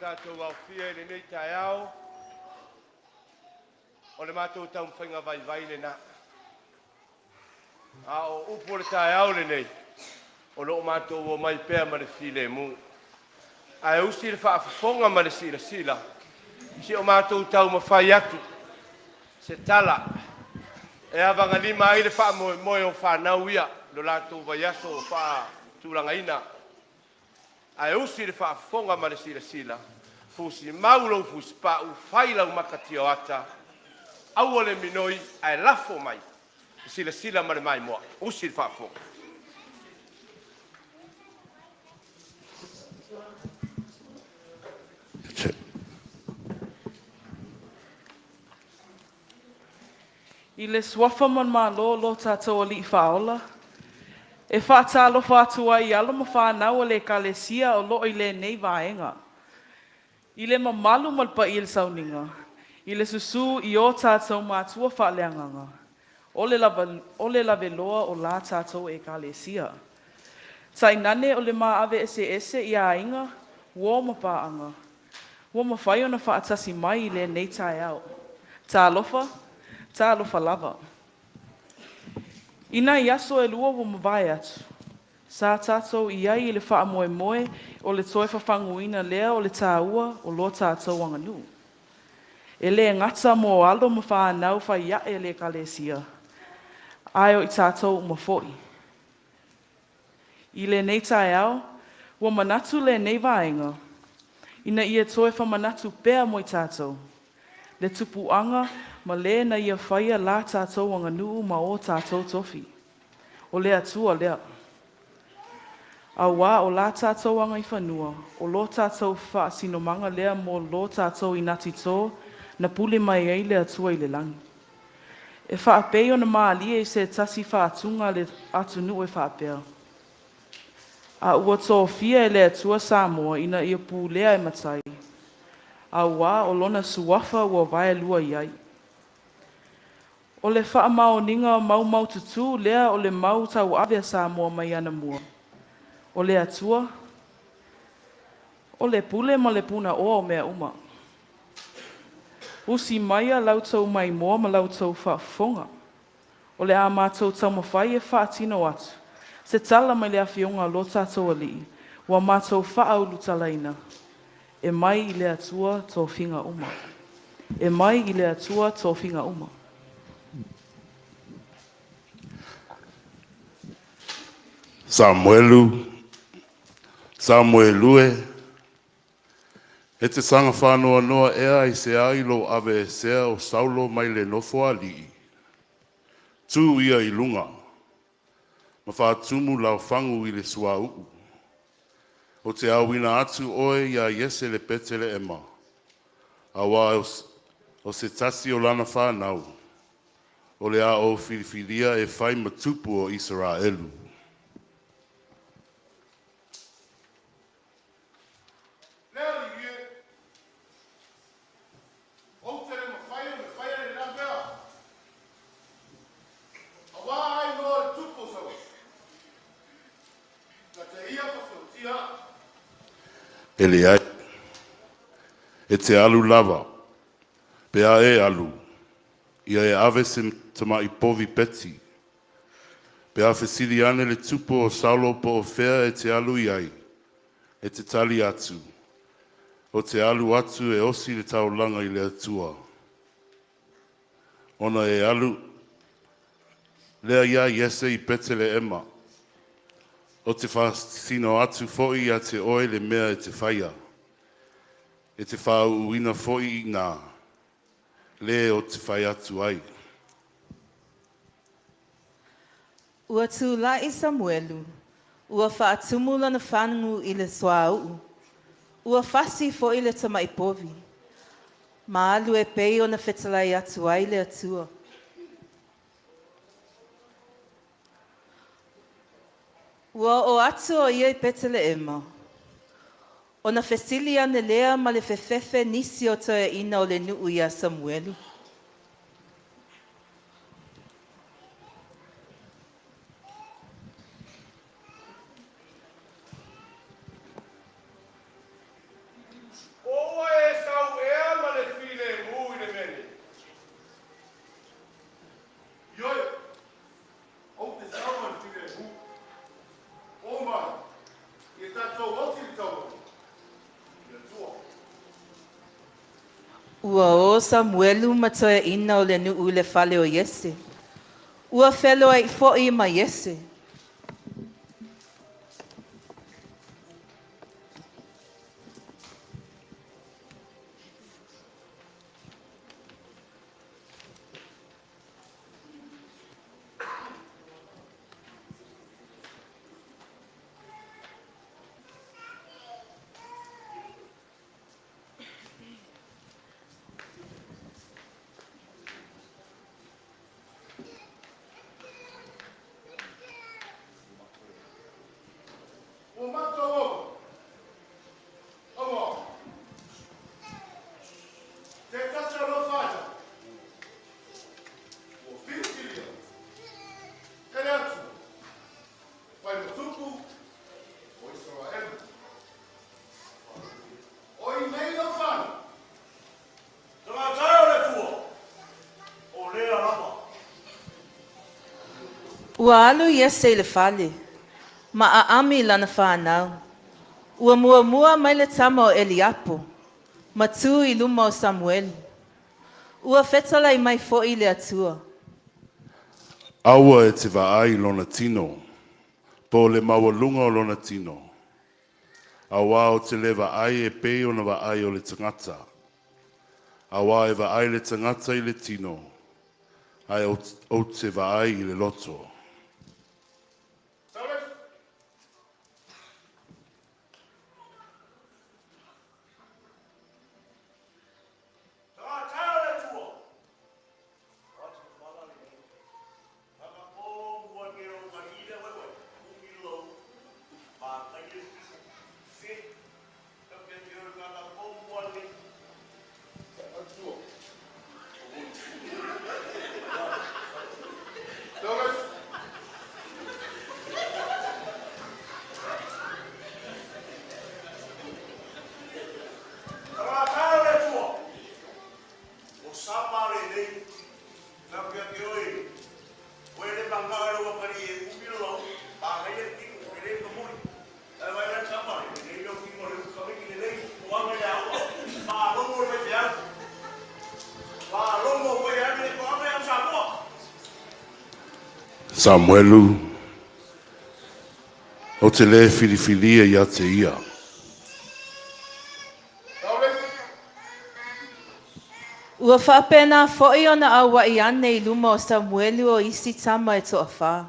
tātou au fia i le nei tai au. O le mātou tau mwhainga vai le nā. A o upo le tai au le nei. O lo mātou o mai pēr ma le file mu. A e usi le whaafafonga ma le sila. Si o mātou tau mawhai atu. Se tala. E awanga lima ai le wha moe o whanau ia. Lo lātou vai aso o wha tūranga ina. A e usi le whaafonga ma le sila. Fusi maulo fusi pa u whailau makati o ata. Au o le minoi a e lafo mai. Sila ma le mai moa. Usi le whaafonga. I le swafa man malo lo tātou o li whaola. E whaatalo whātua i alo ma whānau o le kalesia o lo i le nei vaenga. I le mamalu malpa i le sauninga. I le susu i o tātou mātua whaaleanganga. O le lave loa o la tātou e kalesia. Tai nane o le maa ave ese i a inga, wo ma paanga. Wo ma whai ona whaatasi mai i le nei tai au. Tā alofa lava. Ina i aso e lua wo mawai atu. Sa tātou i ai i le wha moe o le toi whawhanguina lea o le tāua o lo tātou anganu. E le ngata mo alo ma whanau whai e le kalesia. Ai o i tātou mawhoi. I le nei tai au, wa manatu le nei vaenga. Ina ia toi whamanatu pēr mo i tātou. Le tupuanga ma le na ia whaia la tātou anganu ma o tātou tofi. O lea tua lea. A wā o la tātou anga i whanua, o lo tātou wha sinomanga lea mo lo tātou i nati tō, na pule mai ei lea tua i le langi. E wha apei o na maa lia i se tasi wha atunga le atunu e wha apea. A ua tō fia e lea tua Samoa ina ia pū lea e matai. A wā o lona suafa ua vai lua iai. O le wha mao ninga mau tutu lea o le mau tau avea Samoa mai ana mua. O le atua, o le pule ma le puna o mea uma. Usi maia lautou mai moa ma lautou whaafonga. O le a mātou tau mawhai e whaatino atu. Se tala mai le awhionga lo tātou ali, wa mātou whaaulu talaina. E mai i le atua tō whinga uma. E mai i le atua tō whinga uma. Samuelue, e te sanga whanua noa ea i se ailo ave sea o saulo mai le nofo ali. Tū ia i lunga, ma whaatumu lau whangu i le sua uu. O te awina atu oe ia yese le petele ema. Awa o se tasi o lana whanau. O le a o whiriwhiria e whai matupu o Israelu. Ele ai, e te alu lava, pea e alu, ia e ave se tama i povi peti, pea whesiri ane le tupo o saulo po o whea e te alu iai, e te tali atu, o te alu atu e osi le tau langa i le atua. Ona e alu, lea ia yese i pete le ema, o te whasino atu foi a te oe le mea e te whaia. E te whau uina foi i ngā. Le o te whai atu ai. Ua tūla i Samuelu. Ua whaatumula na whanungu i le swau. Ua whasi foi le tamai povi. Ma alu e pei o na whetalai atu ai le atua. Ua o atu o ia I petele ema. O na whesili ane lea ma le whewhewhe nisi o toa ina o le nuu ia Samuelu. O Ua o Samuelu matoe ina o le nuu le fale o Yese. Ua felo ai fo'i ma Yese. Ua alu Yese le fale. Ma a ami lana whanau. Ua mua mai le tama o Eliapo. Ma tu I luma o Samuel. Ua whetala I mai fo'i le atua. Aua e te vaai lona tino, po le mawalunga o lona tino. Awa o te le vaai e pei o na vaai o le tangata. Awa e vaai le tangata I le tino. Ai o te vaai I le loto. Samuelu, o te le filifilia ia te ia. Ua whapena fo'i ona awa I ane I luma o Samuelu o isi tama e toa wha.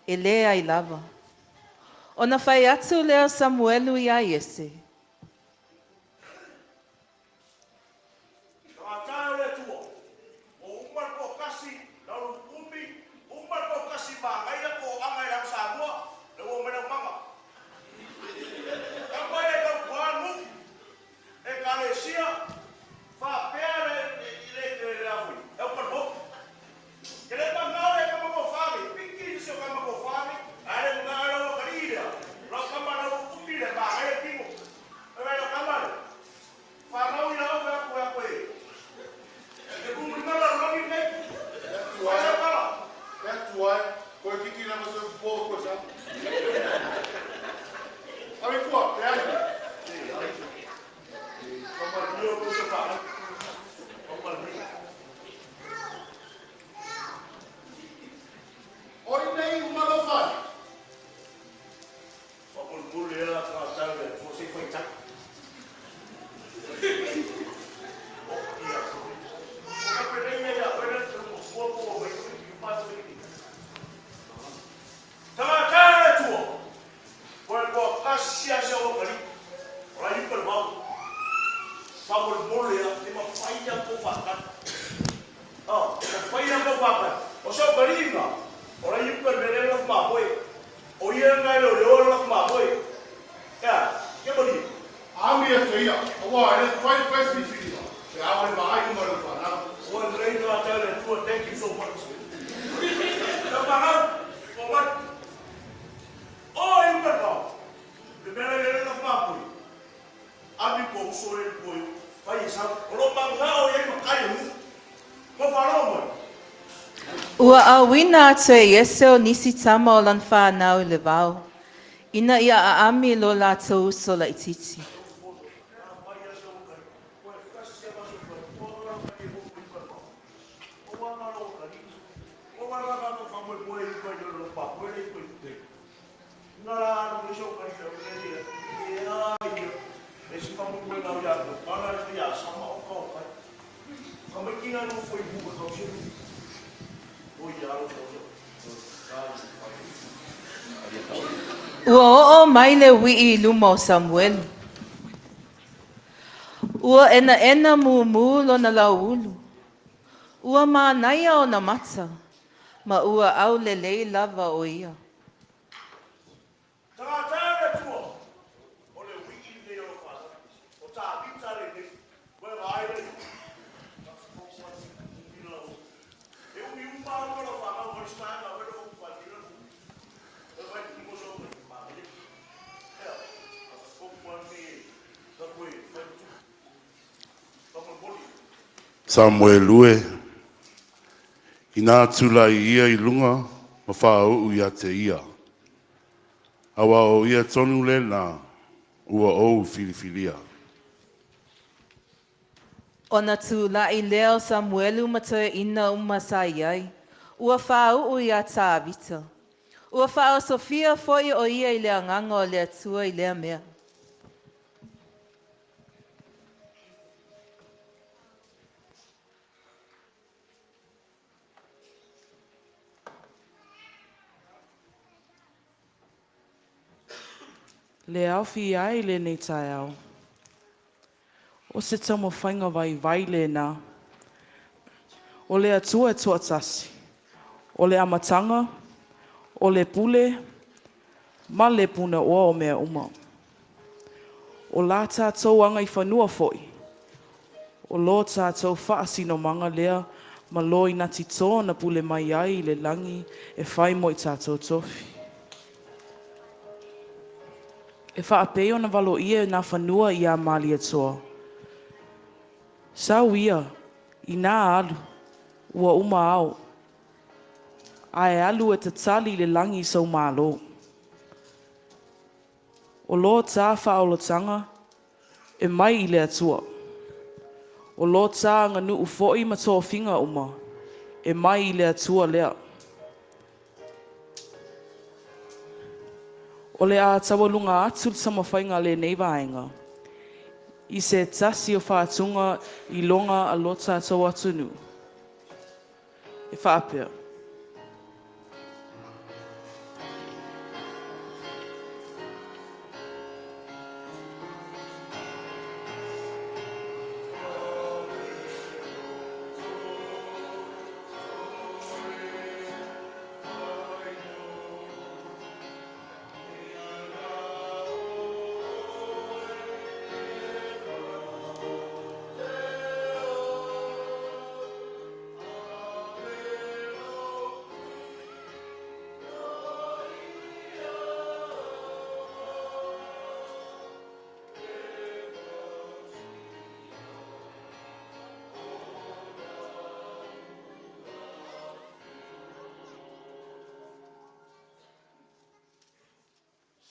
E lea I lava. Ona whai atu lea Samuelu I a Yese. Ua awina atu e Yese o nisi tama o lan whanau I le vau. Ina ia a ami lo lātou uso la ititi. Ua o mai le wii luma o Samuel. Ua ena mu lona laulu. Ua mānaia o na mata. Ma ua au le lei lava o ia. Samuel ue, i nā tula i ia i lunga, ma whāu ia te ia. Awa o ia tonu le nā, ua ou filifilia. Ona tu la i leo Samuelu matoe ina umasai ai. Ua whāu ia tā vita. Ua whāu Sofia foi o ia i lea nganga o lea tua i lea mea. Le awhi ai le nei tai au. O se tamo whainga vai le nā. O le atua e tuatasi. O le amatanga. O le pule. Ma le puna oa o mea uma. O la tātou anga i whanua foi. O lo tātou whaasino manga lea ma lo i nati tōna pule mai ai le langi e whai mo i tātou tofi. E whaapeo na walo ia na whanua i a mali atoa. Sau ia, i nā alu, ua uma au. Ai alu e te tali le langi sau malo. O lo tā whaolotanga, e mai i le atua. O lo tā nganu ufoi ma tō whinga uma, e mai i le atua lea. O le a tawalunga atu sama whainga le nei vaenga. I se tasi o whaatunga i longa a lota tau atunu. E whaapea.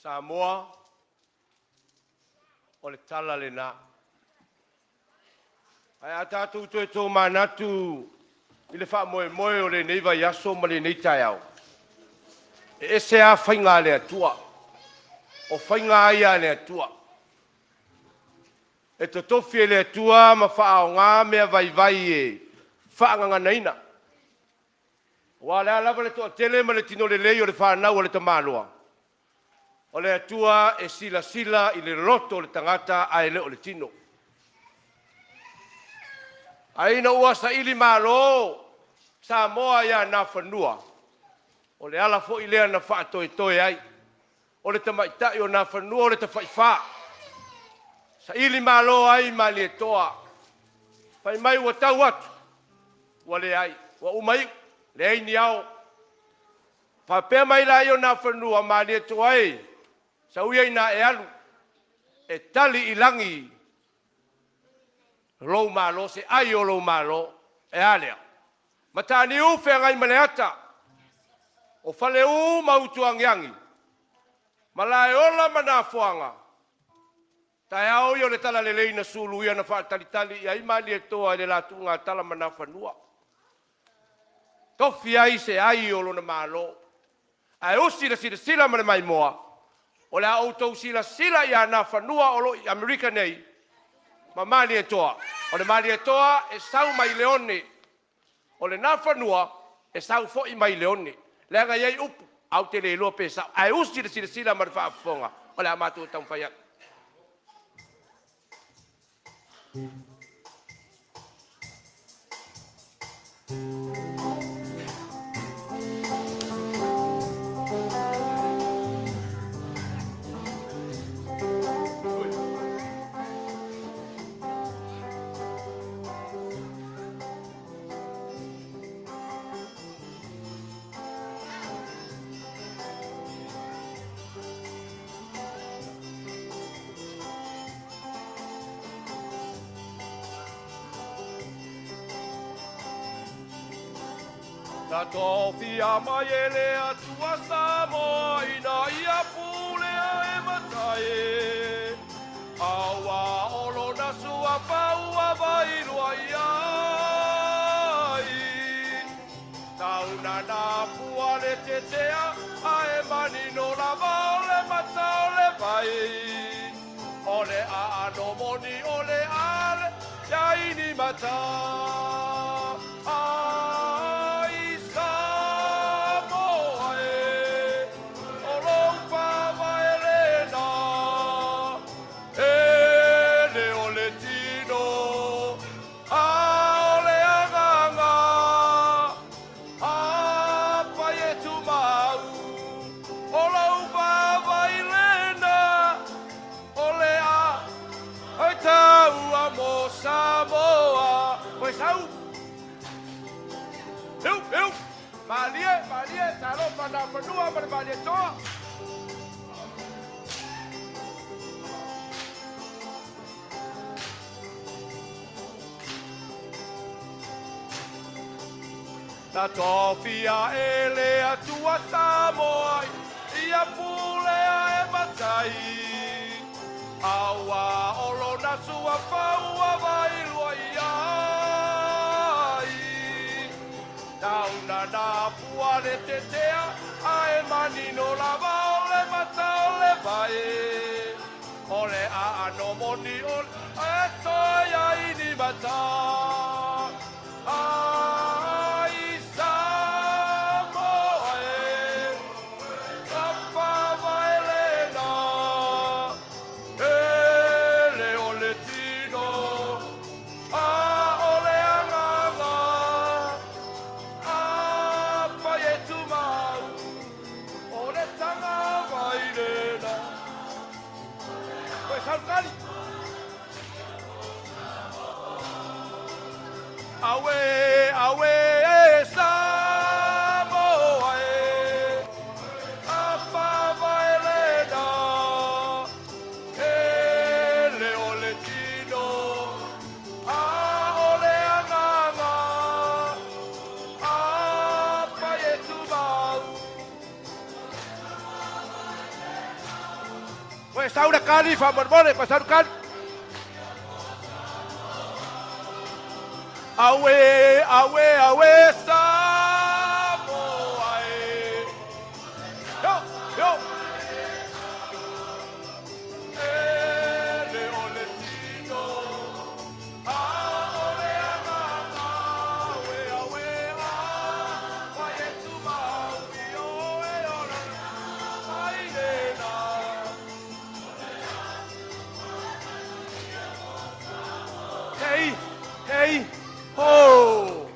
Samoa, o le tala le nā. Ai a tātou toi tō manatu i le wha moe o le neiva i aso ma le neitai au. E ese a whainga le atua. O whainga ia le atua. E to tofi le atua ma wha o ngā mea vai e wha nganga naina. Wa le alava le toa tele ma le tino le lei o le whanau o le tamaloa. O le atua e sila i le roto o le tangata a ele o le tino. Aina ua sa ili malo, Samoa ia na whanua. O le ala fo i lea na wha toe ai. O le tamaitai o na whanua o le tawhaiwha. Sa ili malo ai ma le toa. Pai mai ua tau atu. Ua le ai, ua umai, le ai ni au. Papea mai lai o na whanua ma le toa ai. Sa uia ina e alu, e tali i langi, lou malo, se ai o lou malo, e alea. Matani u whea ngai maleata, o whale u mautuangiangi, malae ola mana fuanga, tai au i o le tala le leina sulu ia na wha tali, ia ima li e toa le latunga tala mana whanua. Tofi ai se ai o lona malo. Ai o sila ma le mai moa. O le autou sila ia na whanua o lo i Amerika nei. Ma mani e toa. O le mani e toa e sau mai leone. O le na whanua e sau fo i mai leone. Le anga iei upu. Au te le loa pe sau. Ai o sila ma le whaafonga. O le amatu o tau whaiak. Na tofi a mai ele atua Samoa ina ia pulea e matai. Awa olo na sua paua vailua iai. Tauna na pua le tetea a e mani no lava ole mata ole vai. Ole a ano moni ole ale ya ini mata. Malie, talo pada penua pada malie toa. Na tofia ele atua Samoa, ia pulea e matai. Awa olo na sua paua vailua iai. Tauna na pua le tetea, ae mani no lava ole mata ole vai. Ole a ano moni ole, e toia ini mata. Ai Samoa e, sapa vaelena. Ele ole tino, a ole anganga. Awe, Samoa e, apa vaelena, ele ole tino, a ole anganga, apa e tumau. Weh, saura kali, famor-more, pasar kali. Awe, Samoa e. Yo. Ele ole tino, a ole anganga, awe, vai e tumau, io e ole, vai nena. Hey. Oh!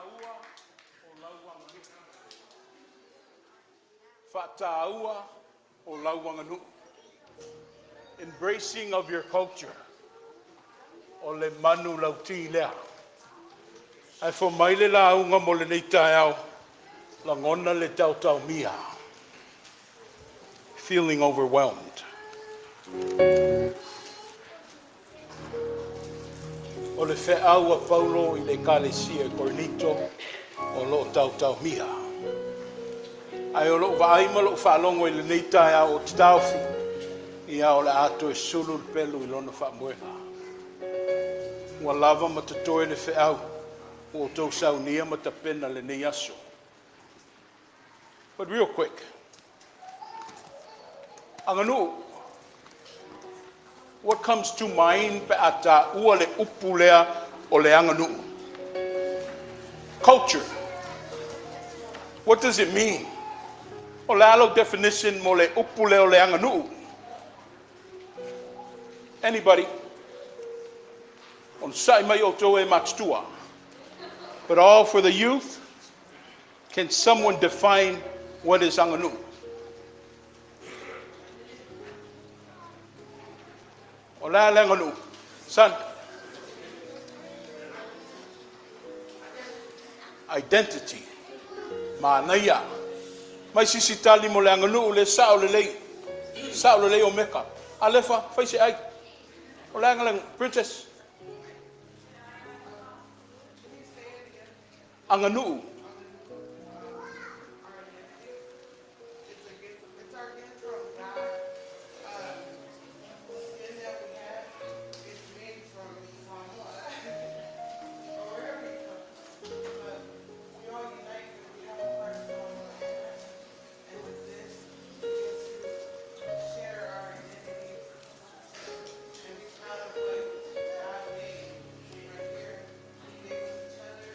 Fa'ataua o lauanganu. Fa'ataua o lauanganu. Embracing of your culture. O le manu lauti lea. Ai fo mai le launga mo le nei tae au. Langona le tautau mia. Feeling overwhelmed. O le fe'au a Paulo I le kalesia Cornito o lo tautau mia. Ai o lo vaaima lo whaalongo I le nei tae au o taufi. Ia o le ato e sulu le pelu I lona whaamuenga. Ua lava ma te toe le fe'au o tau saunia ma ta pena le nei aso. But real quick. Anganu, what comes to mind pe ata ua le upu lea o le anganu? Culture. What does it mean? O le alo definition mo le upu lea o le anganu. Anybody? On sai mai o tō e matua. But all for the youth, can someone define what is anganu? O la anganu. Son. Identity. Manaia. Mai sisitali mo le anganu le sao le lei. Sao le lei o meka. Alefa, faise ai. O la anganu, princess. Anganu. It's our gift from God. The skin that we have is made from Samoa. Or wherever we come. But we all unite because we have a part of Samoa. And with this, we get to share our identity. And be proud of what God made right here. He gave us each other.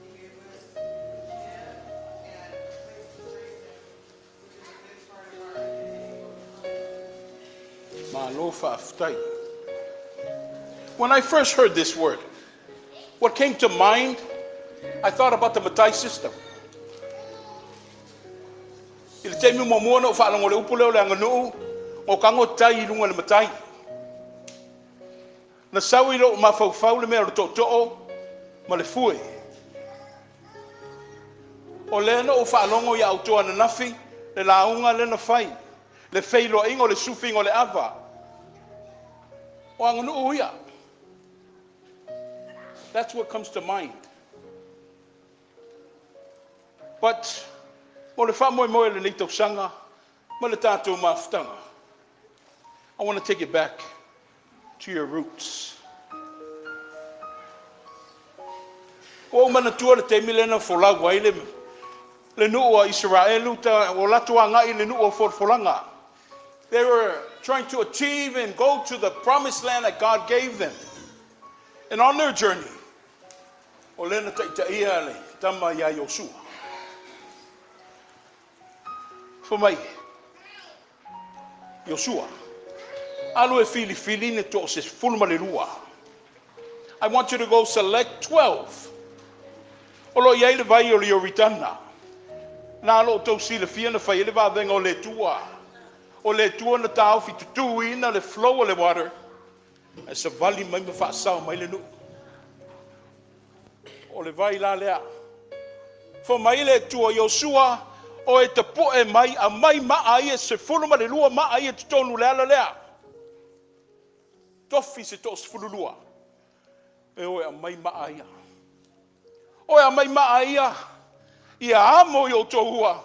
He gave us Him and a place to praise Him, which is a big part of our identity. Malofa aftai. When I first heard this word, what came to mind, I thought about the Matai system. Il temi mo mo no fa le upu le anganu o kango tai lunga le Matai. Na sawi lo ma fau le me lo to ma le fue. O le no fa longo ya auto ana nafi le launga le na fai. Le fei lo ingo le sufingo le ava. O anganu uia. That's what comes to mind. But mo le fa mo le nito sanga mo le tato maftanga. I want to take it back to your roots. O mana tua le te milena fola waile le nu o Israelu ta o latua ngai le nu o folanga. They were trying to achieve and go to the promised land that God gave them. And on their journey, o lena taʻitaʻia le tama ia Iosua. For mai, Iosua, alu e filifili ne to se fulma le lua. I want you to go select 12. O lo iai le vai o le oritana. Na lo tau si le fia na fai le va venga o le tua. O le tua na tau fi tutu ina le flow o le water. E sa vali mai me fa sao mai le nu. O le vai la lea. Fo mai le tua Iosua o e te po e mai a mai maa e se fuluma le lua maa e te tonu lea la lea. Tofi se to se fululua. E o e a mai maa ia. O e a mai maa ia. Ia amo i o tō ua.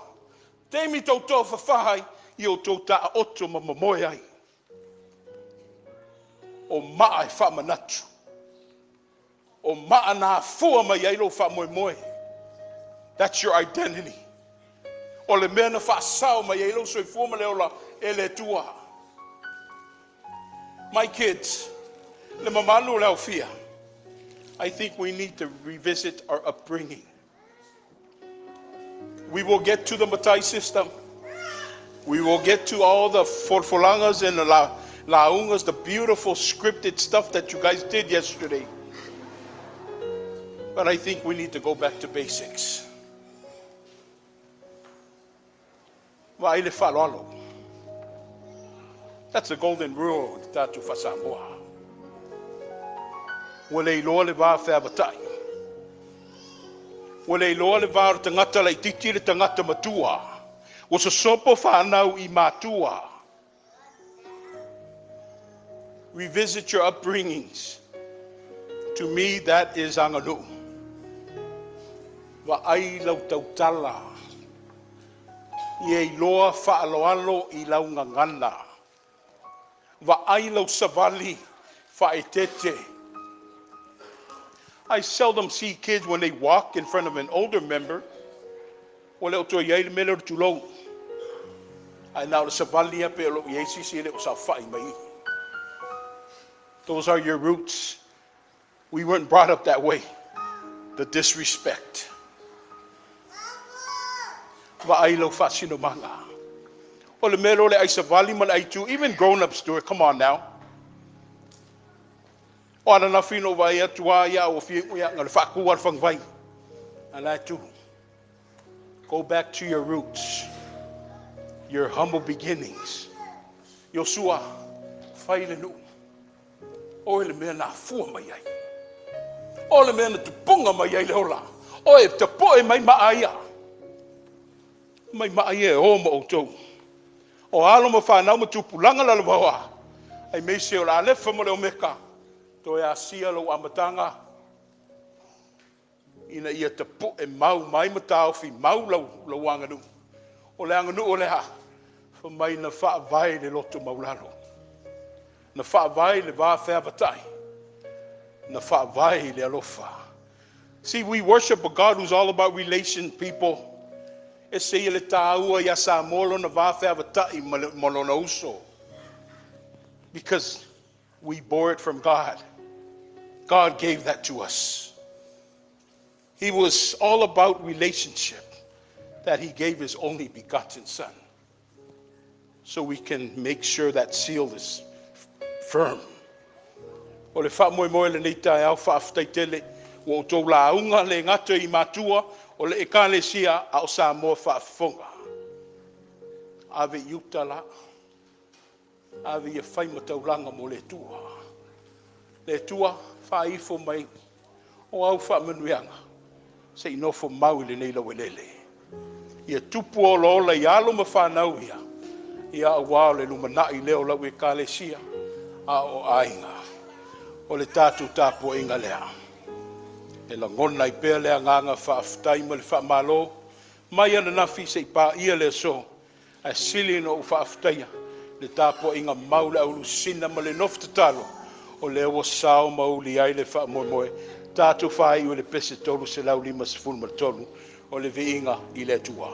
Teimi tau tō whawhai i o tō ta oto ma mamoe ai. O maa e whamanatu. O maa nā fua mai ai lo whamoe moe. That's your identity. O le mea na whaasau mai ai lo soi fuama leo la e le tua. My kids, le mamalu leo fia. I think we need to revisit our upbringing. We will get to the Matai system. We will get to all the forfolangas and the laungas, the beautiful scripted stuff that you guys did yesterday. But I think we need to go back to basics. Waile whaloalo. That's the golden rule tatu fa Samoa. Wale iloa le vā whēwatai. Wale iloa le vā tangata lai titi le tangata matua. Was a sopo whanau I matua. Revisit your upbringings. To me, that is anganu. Wa ai lau tautala. Ie iloa whaaloalo I lau ngangana. Va ai lau savali whaetete. I seldom see kids when they walk in front of an older member. O leo to iai le mele tu lou. Ai nao le savali a pe lo iesi si le o sa whai mai. Those are your roots. We weren't brought up that way. The disrespect. Va ai lau fasino manga. O le mele o le ai savali ma le ai tu. Even grown-ups do it. Come on now. O ana na fino vai atua ia o fi ia ngal faku war fang vai. Ala tu. Go back to your roots. Your humble beginnings. Yosua fai le nu. O le mea na fua mai ai. O le mea na tupunga mai ai le ola. O e te poe mai maaia. Mai maaia e o ma o tau. O alo ma whanau ma tupulanga la lawawa. Ai mei se o la alefa mo le o meka. To e asia lo amatanga. Ina ia te po e mau mai matao fi mau lau anganu. O le anganu o le ha. Fa mai na wha vai le loto maulalo. Na wha vai le vā whēwatai. Na wha vai le alofa. See, we worship a God who's all about relation, people. E se le tāua ia sa molo na vā whēwatai molona uso. Because we bore it from God. God gave that to us. He was all about relationship, that he gave his only begotten son. So we can make sure that seal is firm. O le wha moe moe le nei tae au wha aftaitele, o tau la unga le ngata I matua, o le ekale sia a o Samoa wha afonga. Ave iuta la, ave ia whai mataulanga mo le tua. Le tua, wha ifo mai, o au wha manuianga, se inofo mau le nei lau elele. Ia tupu o lola I alo ma whanau ia, ia a wao le lumanai leo lau e kalesia, a o ainga. O le tātou tāpua inga lea. E la ngona I pēr lea nganga wha aftai ma le wha malo, mai ana nafi se I pā ia le so, a sili no u wha aftaia, le tāpua inga maule au lusina ma le nofta talo, o le o sao mauli ai le wha moe moe, tātou whai o le pese tolu se lau lima se fulma tolu, o le viinga I le tua.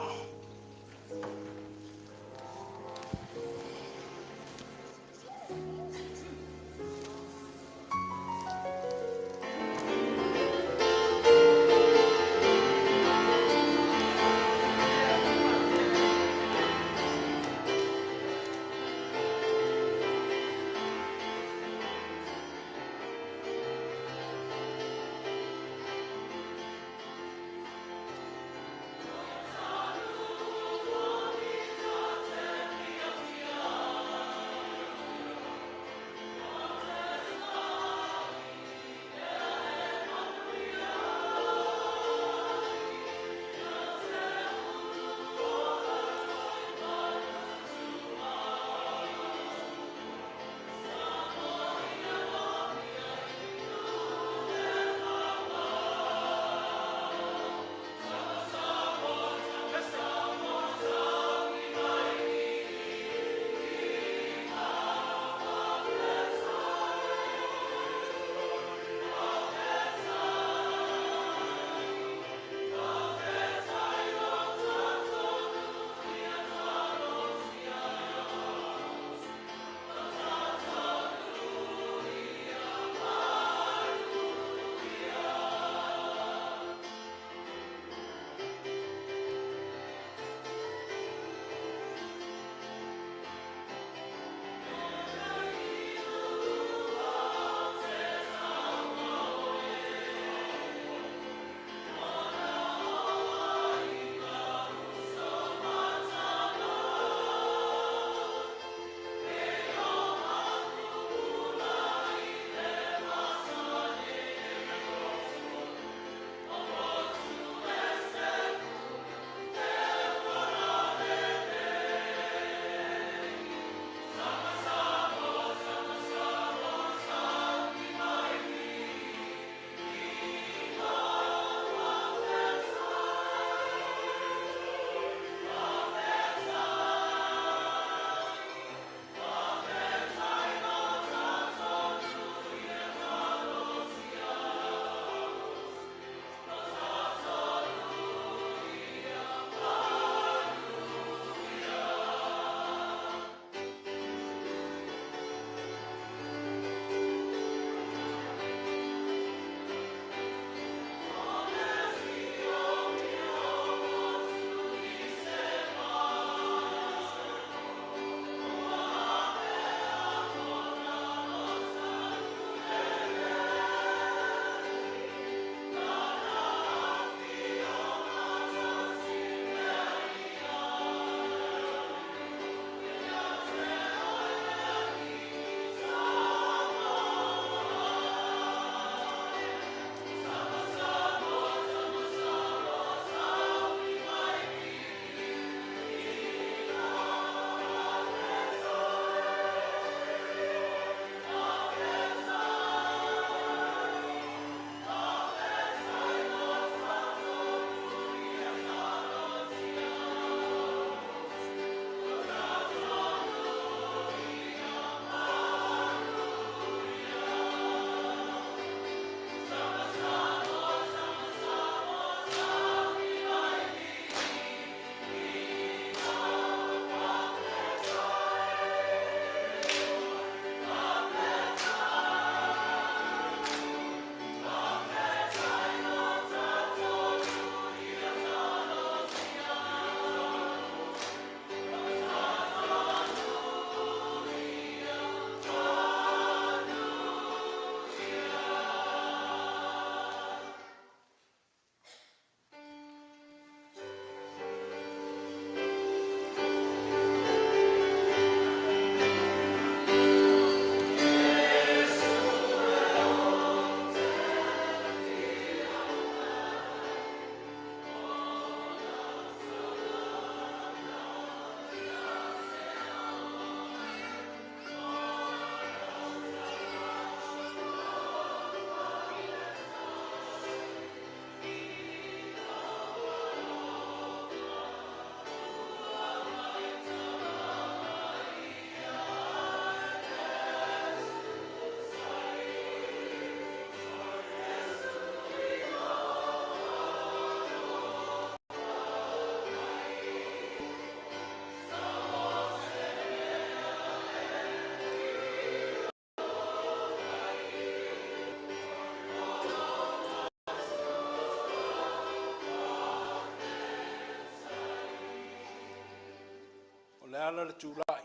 ala le tūlai.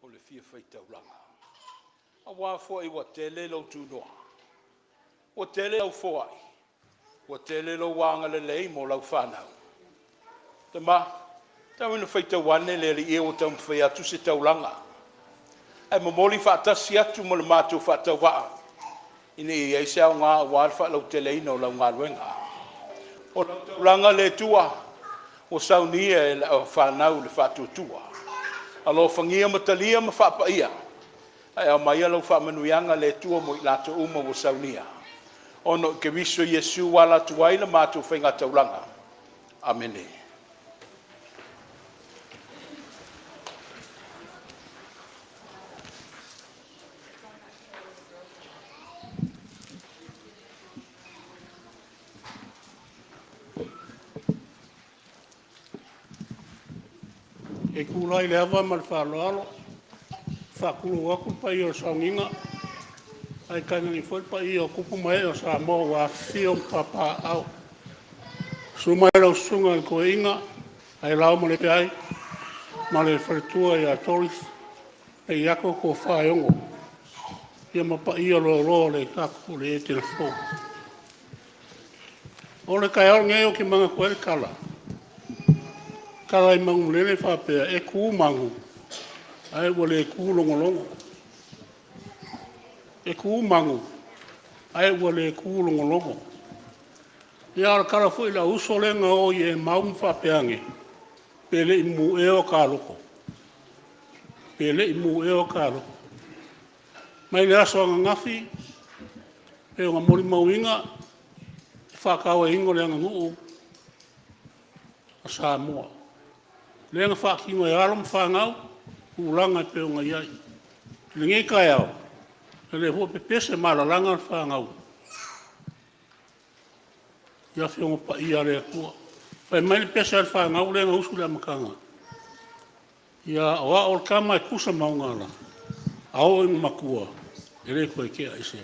O le fia whaitauranga. A wā fwoi wa tele lau tūnoa. Wa tele lau fwoi. Wa tele lau wanga le lei mo lau whanau. Te ma, tau ina whaitauane le li e o tau mwhai atu se tauranga. Ai mamoli whaatasi atu mo le mātou whaatauwaa. Ine i eise au ngā wār whaalau tele ino lau ngā ruenga. O lau tauranga le tua. O saunia e la whanau le whaatutua. Alo whangia matalia ma whaapaia. Ai au mai alau whaamanuianga le tua mo i lato uma o saunia. Ono ke viso Yesu wala tuwaila mātou whainga tauranga. Amene. E kulai le ava ma le whaaloalo. Whakulu waku pa i o saunginga. Ai kaina ni foi pa i o kupu mai o Samoa wa fio papa au. Sumai lau sunga ko inga. Ai lau ma le pe ai. Ma le wharitua i a toris. E iako ko whaiongo. Ia ma pa i o lo le kaku le Etena Fou. O le kai au ngeo ki manga koe le kala. Kala i mangu lele whapea e ku mangu. Ai wale e ku longolongo. E ku mangu. Ai wale e ku longolongo. Ia ara kala fu i la uso lenga o i e maumu whapeange. Pele i mu e o ka loko. Pele i mu e o ka loko. Mai le aso anga ngafi. E o nga mori mauinga. E whakawa ingo le anga nuu. A Samoa. Lenga whakingo e alom whangau. Ulanga e peo ngai ai. Le ngai kai au. Le hua pepese malalanga whangau. Ia whiongo pa ia rea kua. Whai mai le pese al whangau lenga usu le amakanga. Ia oa ol kama e kusa maungala. Ao ingo makua. E le koe kea ise.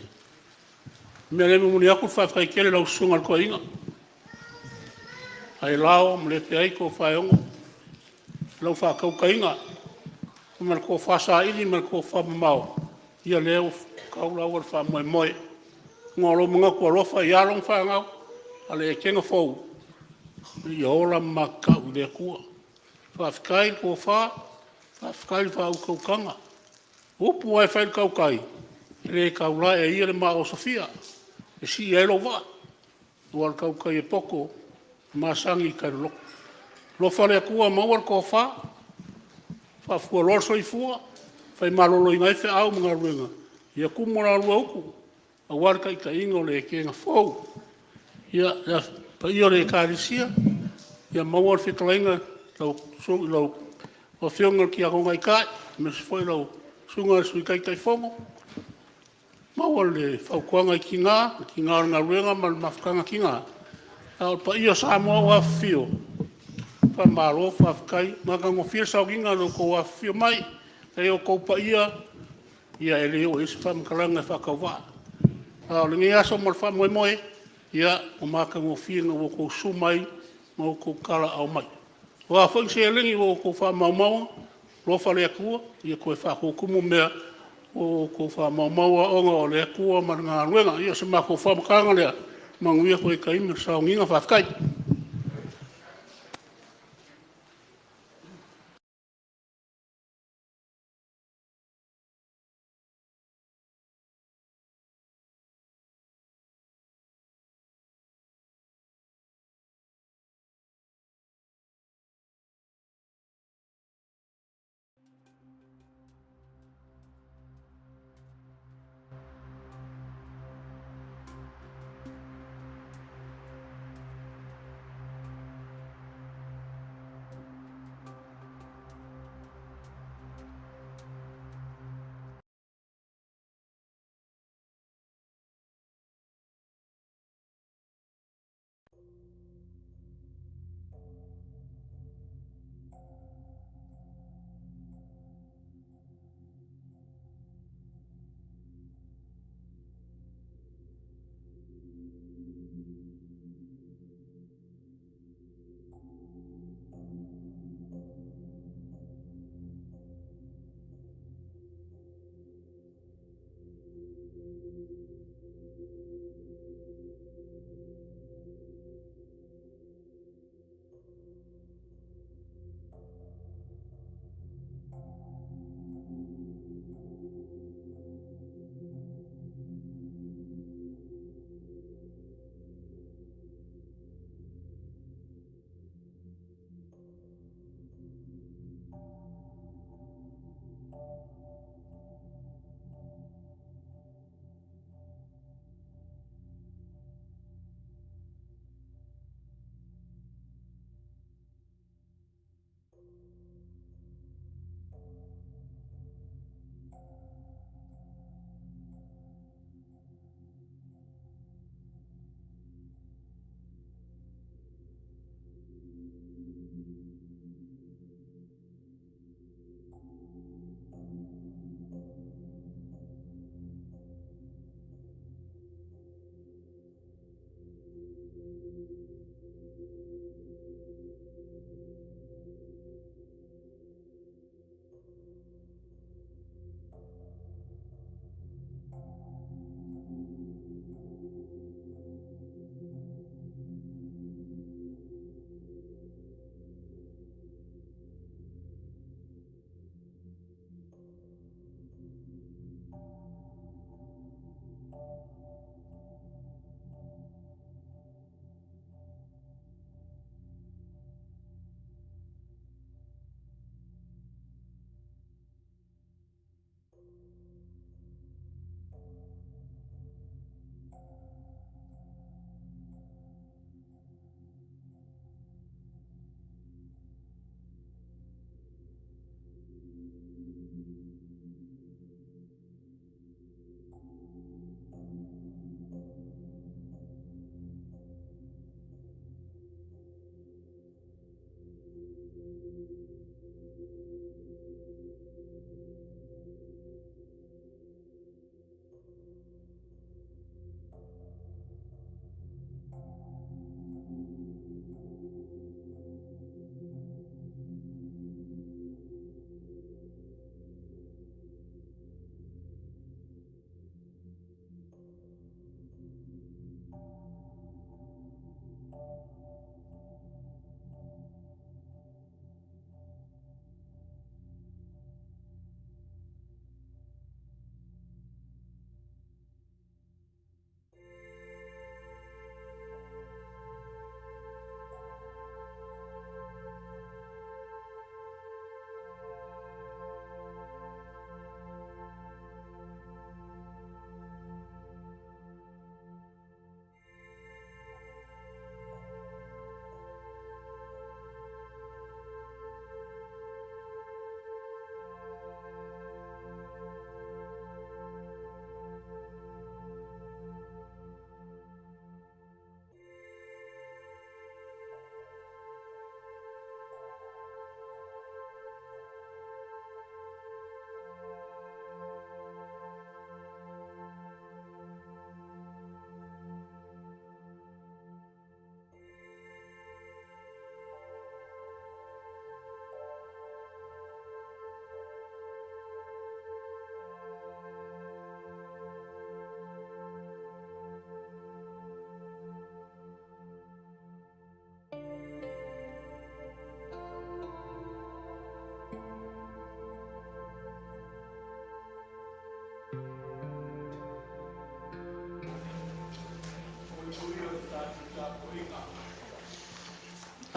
Mea le mumuni aku whai kele lau sunga al koe inga. Ai lao mle te aiko whaiongo. Lau whakau ka inga. Mal ko whasa ili, mal ko whamamau. Ia leo kaulau al whamoe moe. Ngolo mga kua rofa i along whangau. Ale e kenga fau. I ola makau le kua. Whafkai ko wha. Whafkai wha au kaukanga. Upu ai whail kaukai. Le kaula e ia le maa o Sofia. E si e lo wa. Ual kaukai e poko. Masangi kai loko. Lofa le kua mauar ko wha. Whafua lorso i fua. Whai malolo i ngai whi au mga ruenga. Ia kumora alua uku. A warka i ka ingo le ke nga fau. Ia pa io le kārisia. Ia mauar whitalainga lau o whionga ki a konga i kai. Me se foi lau sunga sui kai kai whongo. Mauar le whaukuanga i ki ngā ngā ruenga ma le mafukanga ki ngā. Pa io Samoa wa whio. Pa maro whafkai. Maka ngo whia saukinga no ko wa whio mai. E o koupa ia e leo isi whamkaranga whakauwa. Le ngi aso mo le whamoe moe, ia o maka ngo whienga o kou sumai, mo kou kala au mai. O a whaing se lingi o kou whamaumaua, lofa lea kua, ia koe whakokumu mea o kou whamaumaua onga o lea kua ma ngā ruenga, ia se mako whamkaranga lea, manguia koe ka ime sao nginga whafkai.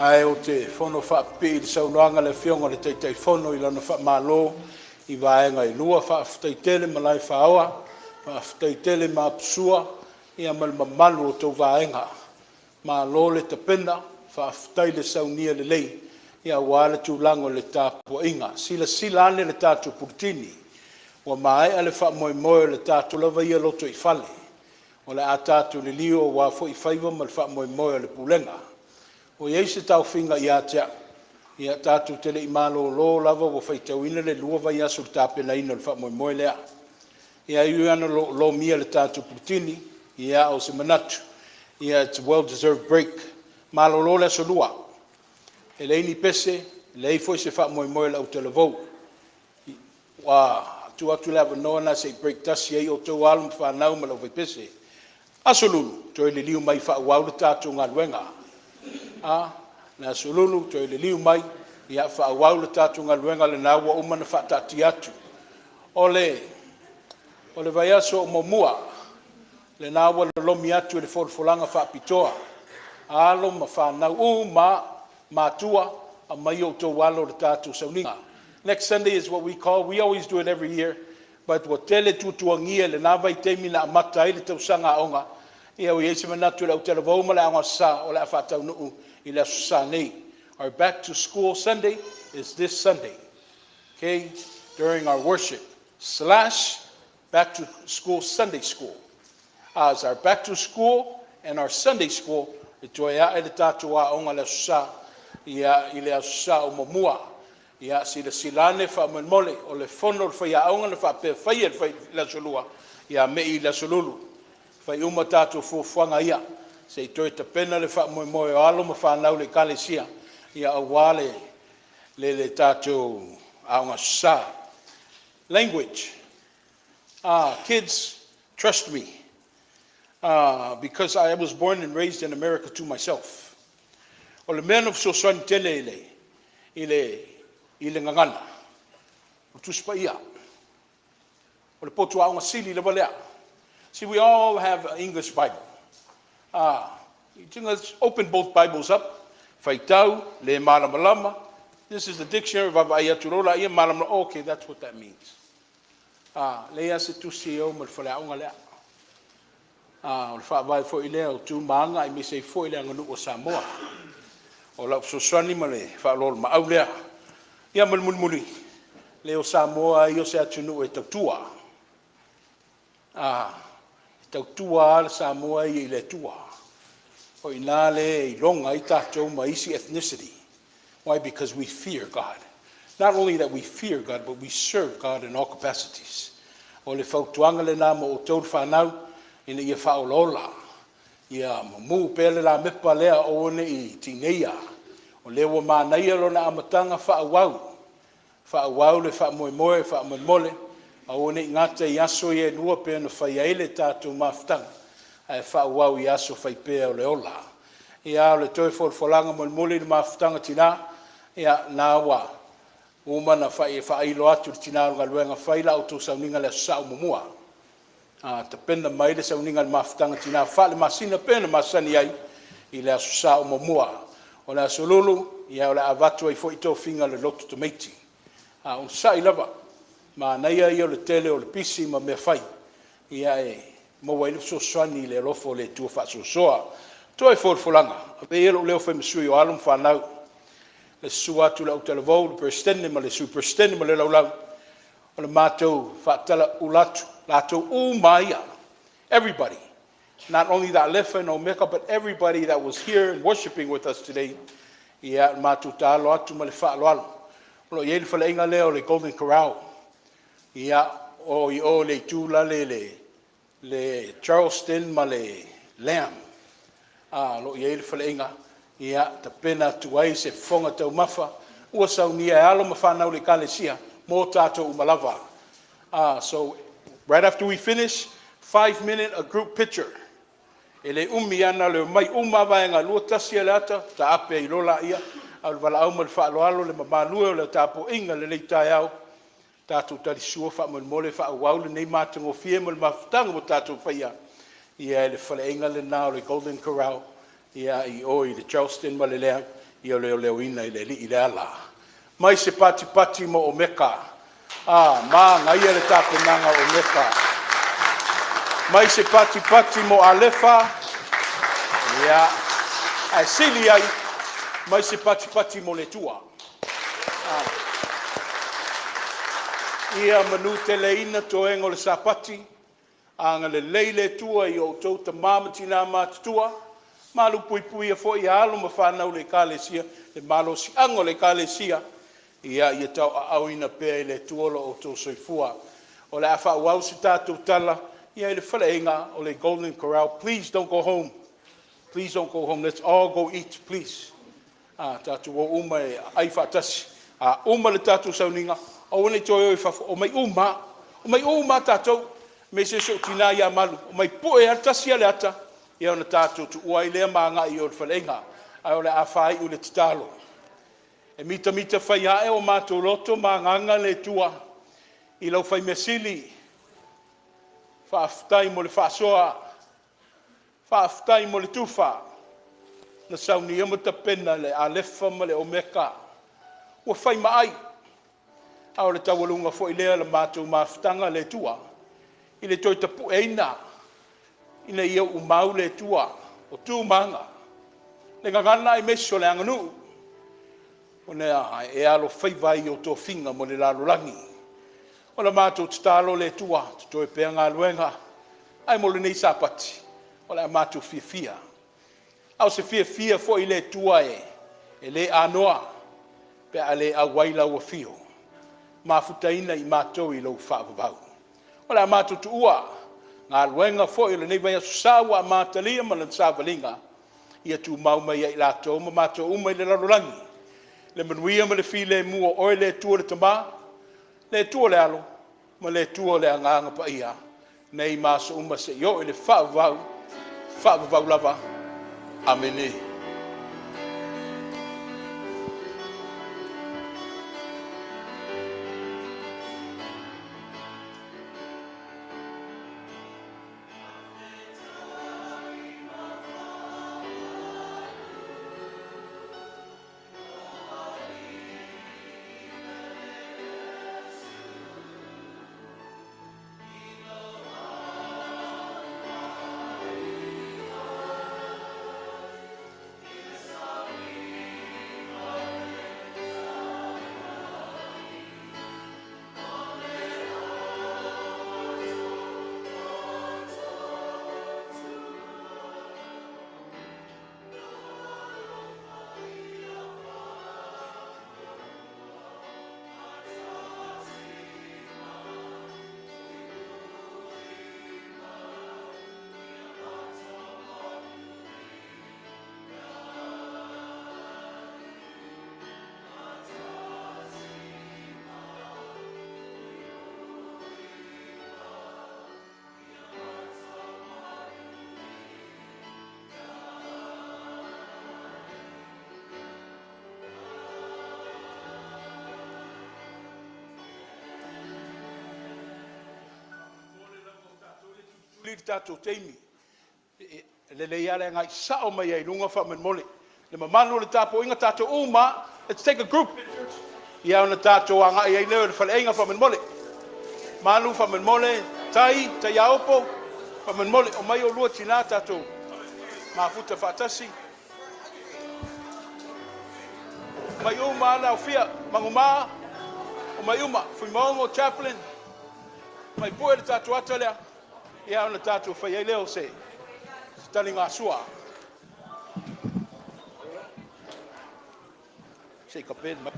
Ai o te whono whaapi i saunoanga le whionga le teitei whono i lana whaamalo i vaenga i lua whaaftai tele malai whaoa, whaaftai tele ma psua, ia malmamalu o tau vaenga. Ma lo le tapena, whaaftai le saunia le lei, ia wale tūlango le tāpua inga. Sila ane le tātu purtini, wa mai ale whaamoe moe le tātu lava ia loto i whale. O le a tātu le lio wa fo i whaiva ma le whaamoe moe le pulenga. O iei se tau whinga i atea, ia tātu tele i malo lo lava wa whaitau ina le lua vai asu le tāpena ina le whaamoe moe lea. Ia iu ana lo mia le tātu purtini, ia o se manatu. Yeah, it's a well-deserved break. Malo lo le so lua. E leini pese, lei foi se wha moe moe la Autalavou. Wa tu atu lava noa na se break tasi ei o tau alum whanau ma lau vai pese. Asolulu, toi le liu mai wha wau le tātou ngā luenga. Na asolulu, toi le liu mai, ia wha wau le tātou ngā luenga le nā wa umana wha tati atu. O le vai aso o momua, le nā wala lomi atu le wholfolanga whaapitoa. Alo ma whanau ma tua a mai o tō walo le tātou sauninga. Next Sunday is what we always do it every year, but wa tele tutuangia le nā vai teimi na amata i le tausanga aonga. Ia o iese manatu le Autalavou ma le aonga sa o le a whatau nuu i le asu sa nei. Our back to school Sunday is this Sunday. Okay? During our worship / back to school Sunday school. As our back to school and our Sunday school, e toi a ele tātou a onga le susa, ia i le asusa o momua, ia si le silane wha mole, o le whono le whai a onga le wha pe whai e whai la solua, ia me i la solulu, whai uma tātou fuwhanga ia, se i toi ta pena le wha moe o alo ma whanau le kalesia, ia au wale le tātou a onga susa. Language. Kids, trust me. Because I was born and raised in America to myself. O le mea of sosoani tele i le ngangana. O tuspa ia. O le potu aonga sili le valea. See, we all have an English Bible. Let's open both Bibles up. Faitau, le malamalama. This is the dictionary of Vavai Aturola. Ia malamalama. Okay, that's what that means. Le ase tusi o mal fale aonga lea. O le whaavai fo i lea o tū maanga i me sei fo i lea nganu o Samoa. O lau soswani ma le whaalolo ma au lea. Ia muli. Le o Samoa i o se atunu e tautua. Tautua le Samoa i le tua. O i nā le i longa i tātou ma isi ethnicity. Why? Because we fear God. Not only that we fear God, but we serve God in all capacities. O le whautuanga le nā mo o tau whanau, ina ia whaolola, ia mu pele la mepa lea o ne i tineia, o lewa mānaia lo na amatanga whaawau le whaamoe mole, a o ne i ngata i aso i e nua pēr na whaiaile tātou mawhtanga, a e whaawau i aso whaipea o le ola. Ia o le toi wholanga mole le mawhtanga tina, ia nāwa, umana whailo atu tina runga luenga whaila o tō sauninga le sao mumua. Ta pena mai le sauninga le mawhtanga tina whale masina pena masani ai i le asusa o momua. O le asolulu, ia o le avatu ai fo i tō whinga le lotu tomeiti. O sa i lava, ma naia i o le tele o le pisi ma mea whai. Ia e maua i le soswani le lofo le tua whaasosoa. Toi wholfolanga, a pe ero leo whai masui o alum whanau. Le sua atu le Autalavou, le perstene ma le superstene ma le laulau. O le mātou whaatala ulatu. Lato umaya. Everybody. Not only that lefa no meka, but everybody that was here and worshiping with us today. Ia matu talo atu ma le whaaloalo. Lo ye le whalainga leo le Golden Corral. Ia o i o le tūla le Charleston ma le Lamb. Lo ye le whalainga. Ia ta pena tuai se whonga tau mafa. Ua saunia e alo ma whanau le kalesia. Mō tātou umalava. So right after we finish, 5-minute a group picture. Ele umiana le mai vaenga lua tasia le ata, ta ape i lola ia, au wala au mal whaaloalo le mamalua o le tapo inga le leitai au, tātou tari sua whaamole whaawau le nei mātango fie mal mawhtanga mo tātou whaia. Ia le whale inga le nao le Golden Corral, ia i oi le Charleston ma le lea, ia leo ina ile li ile ala. Mai se pati mo o meka. Ma ngai le tapenanga o meka. Mai se pati mo alefa. Ia ai sili ai mai se pati mo le tua. Ia manu te leina toenga o le sapati. Anga le leile tua i o tau ta mamatina matatua. Malu pui a fo i alo ma whanau le kalesia. Le malo si ango le kalesia. Ia tau au ina pea i le tuola o tau soifua. O le awha uau si tātou tala. Ia i le whaleinga o le Golden Corral. Please don't go home. Please don't go home. Let's all go eat, please. Tātou o uma e ai whaatasi. Uma le tātou sauninga. O wane toi oi whafo. O mai uma tātou. Me se so tina ia malu. O mai poe atasi ale ata. Ia ona tātou tu ua i lea maanga i o le whaleinga. Ai o le awhai u le titalo. E mita whai hae o mātou roto maanganga le tua. I lau whai mesili. Whaaftai mo le whaasoa. Whaaftai mo le tufa. Na sauni ia mata pena le alefa ma le omeka. Ua whai maai. Ao le tawalunga fo i lea le mātou maaftanga le tua. I le toi tapu eina. Ina ia umau le tua. O tu manga. Le ngangana i meso le anganu. O nea e alo whaiwai o tō whinga mo le lalolangi. O le mātou tatalo le tua. Toi pea ngā luenga. Ai mo le nei sapati. O le mātou fia. Au se fia fo i le tua e. E le anoa. Pe a le awaila ua fio. Mafutaina i mātou i lau whaavavau. O le mātou tu ua. Ngā luenga fo i le nei vai asusawa a mātalia ma le sāwalinga. Ia tu maumai i lātou ma mātou umai le lalolangi. Le manuia ma le fi le mua oi le tua le tamā. Le tua le alo. Ma le tua le anganga pa ia. Nei māso uma se yo i le whaavavau. Whaavavau lava. Amene. Li tātou teimi. Le leia ngai sao mai ai lunga wha man mole. Le mamanu le tāpo inga tātou uma. Let's take a group. Ia ona tātou anga i ai leo le whaleinga wha man mole. Manu wha man mole. Tai aopo. Wha man mole. O mai o lua tina tātou. Mafuta whaatasi. Mai uma ana o fia. Manguma. O mai uma. Fui maongo chaplain. Mai poe le tātou atalea. Ia ona tātou whai ai leo se. Tali ngā sua. Se ka pēn mai.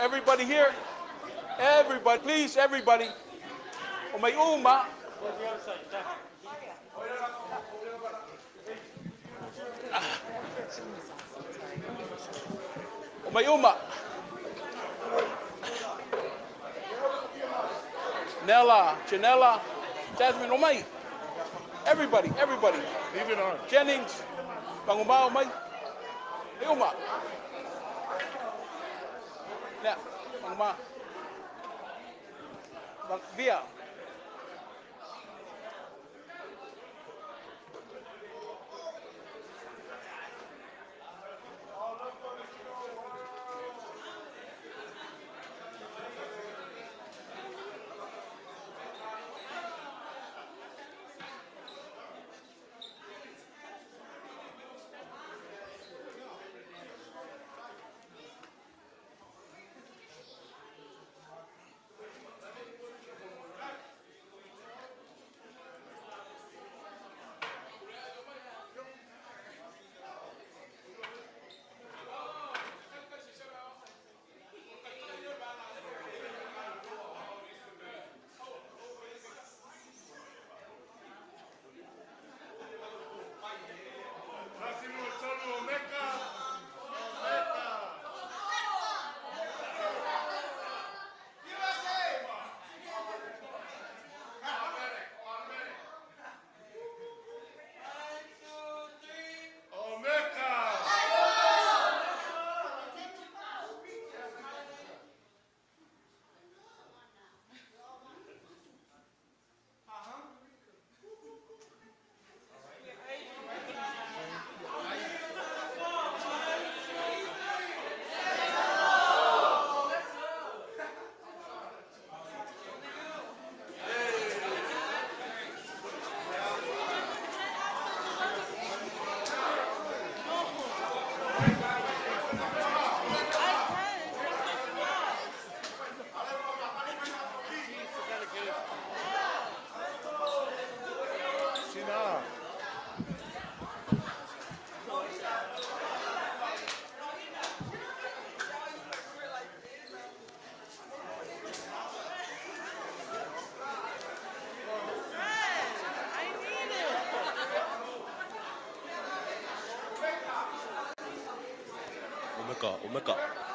Everybody here? Everybody, please, everybody. O mai uma. O mai uma. Nella, Janella, Jasmine Omai. Everybody. Leave it on. Jennings, Bangumao Omai. Euma. Yeah, Banguma. Via. Omeka.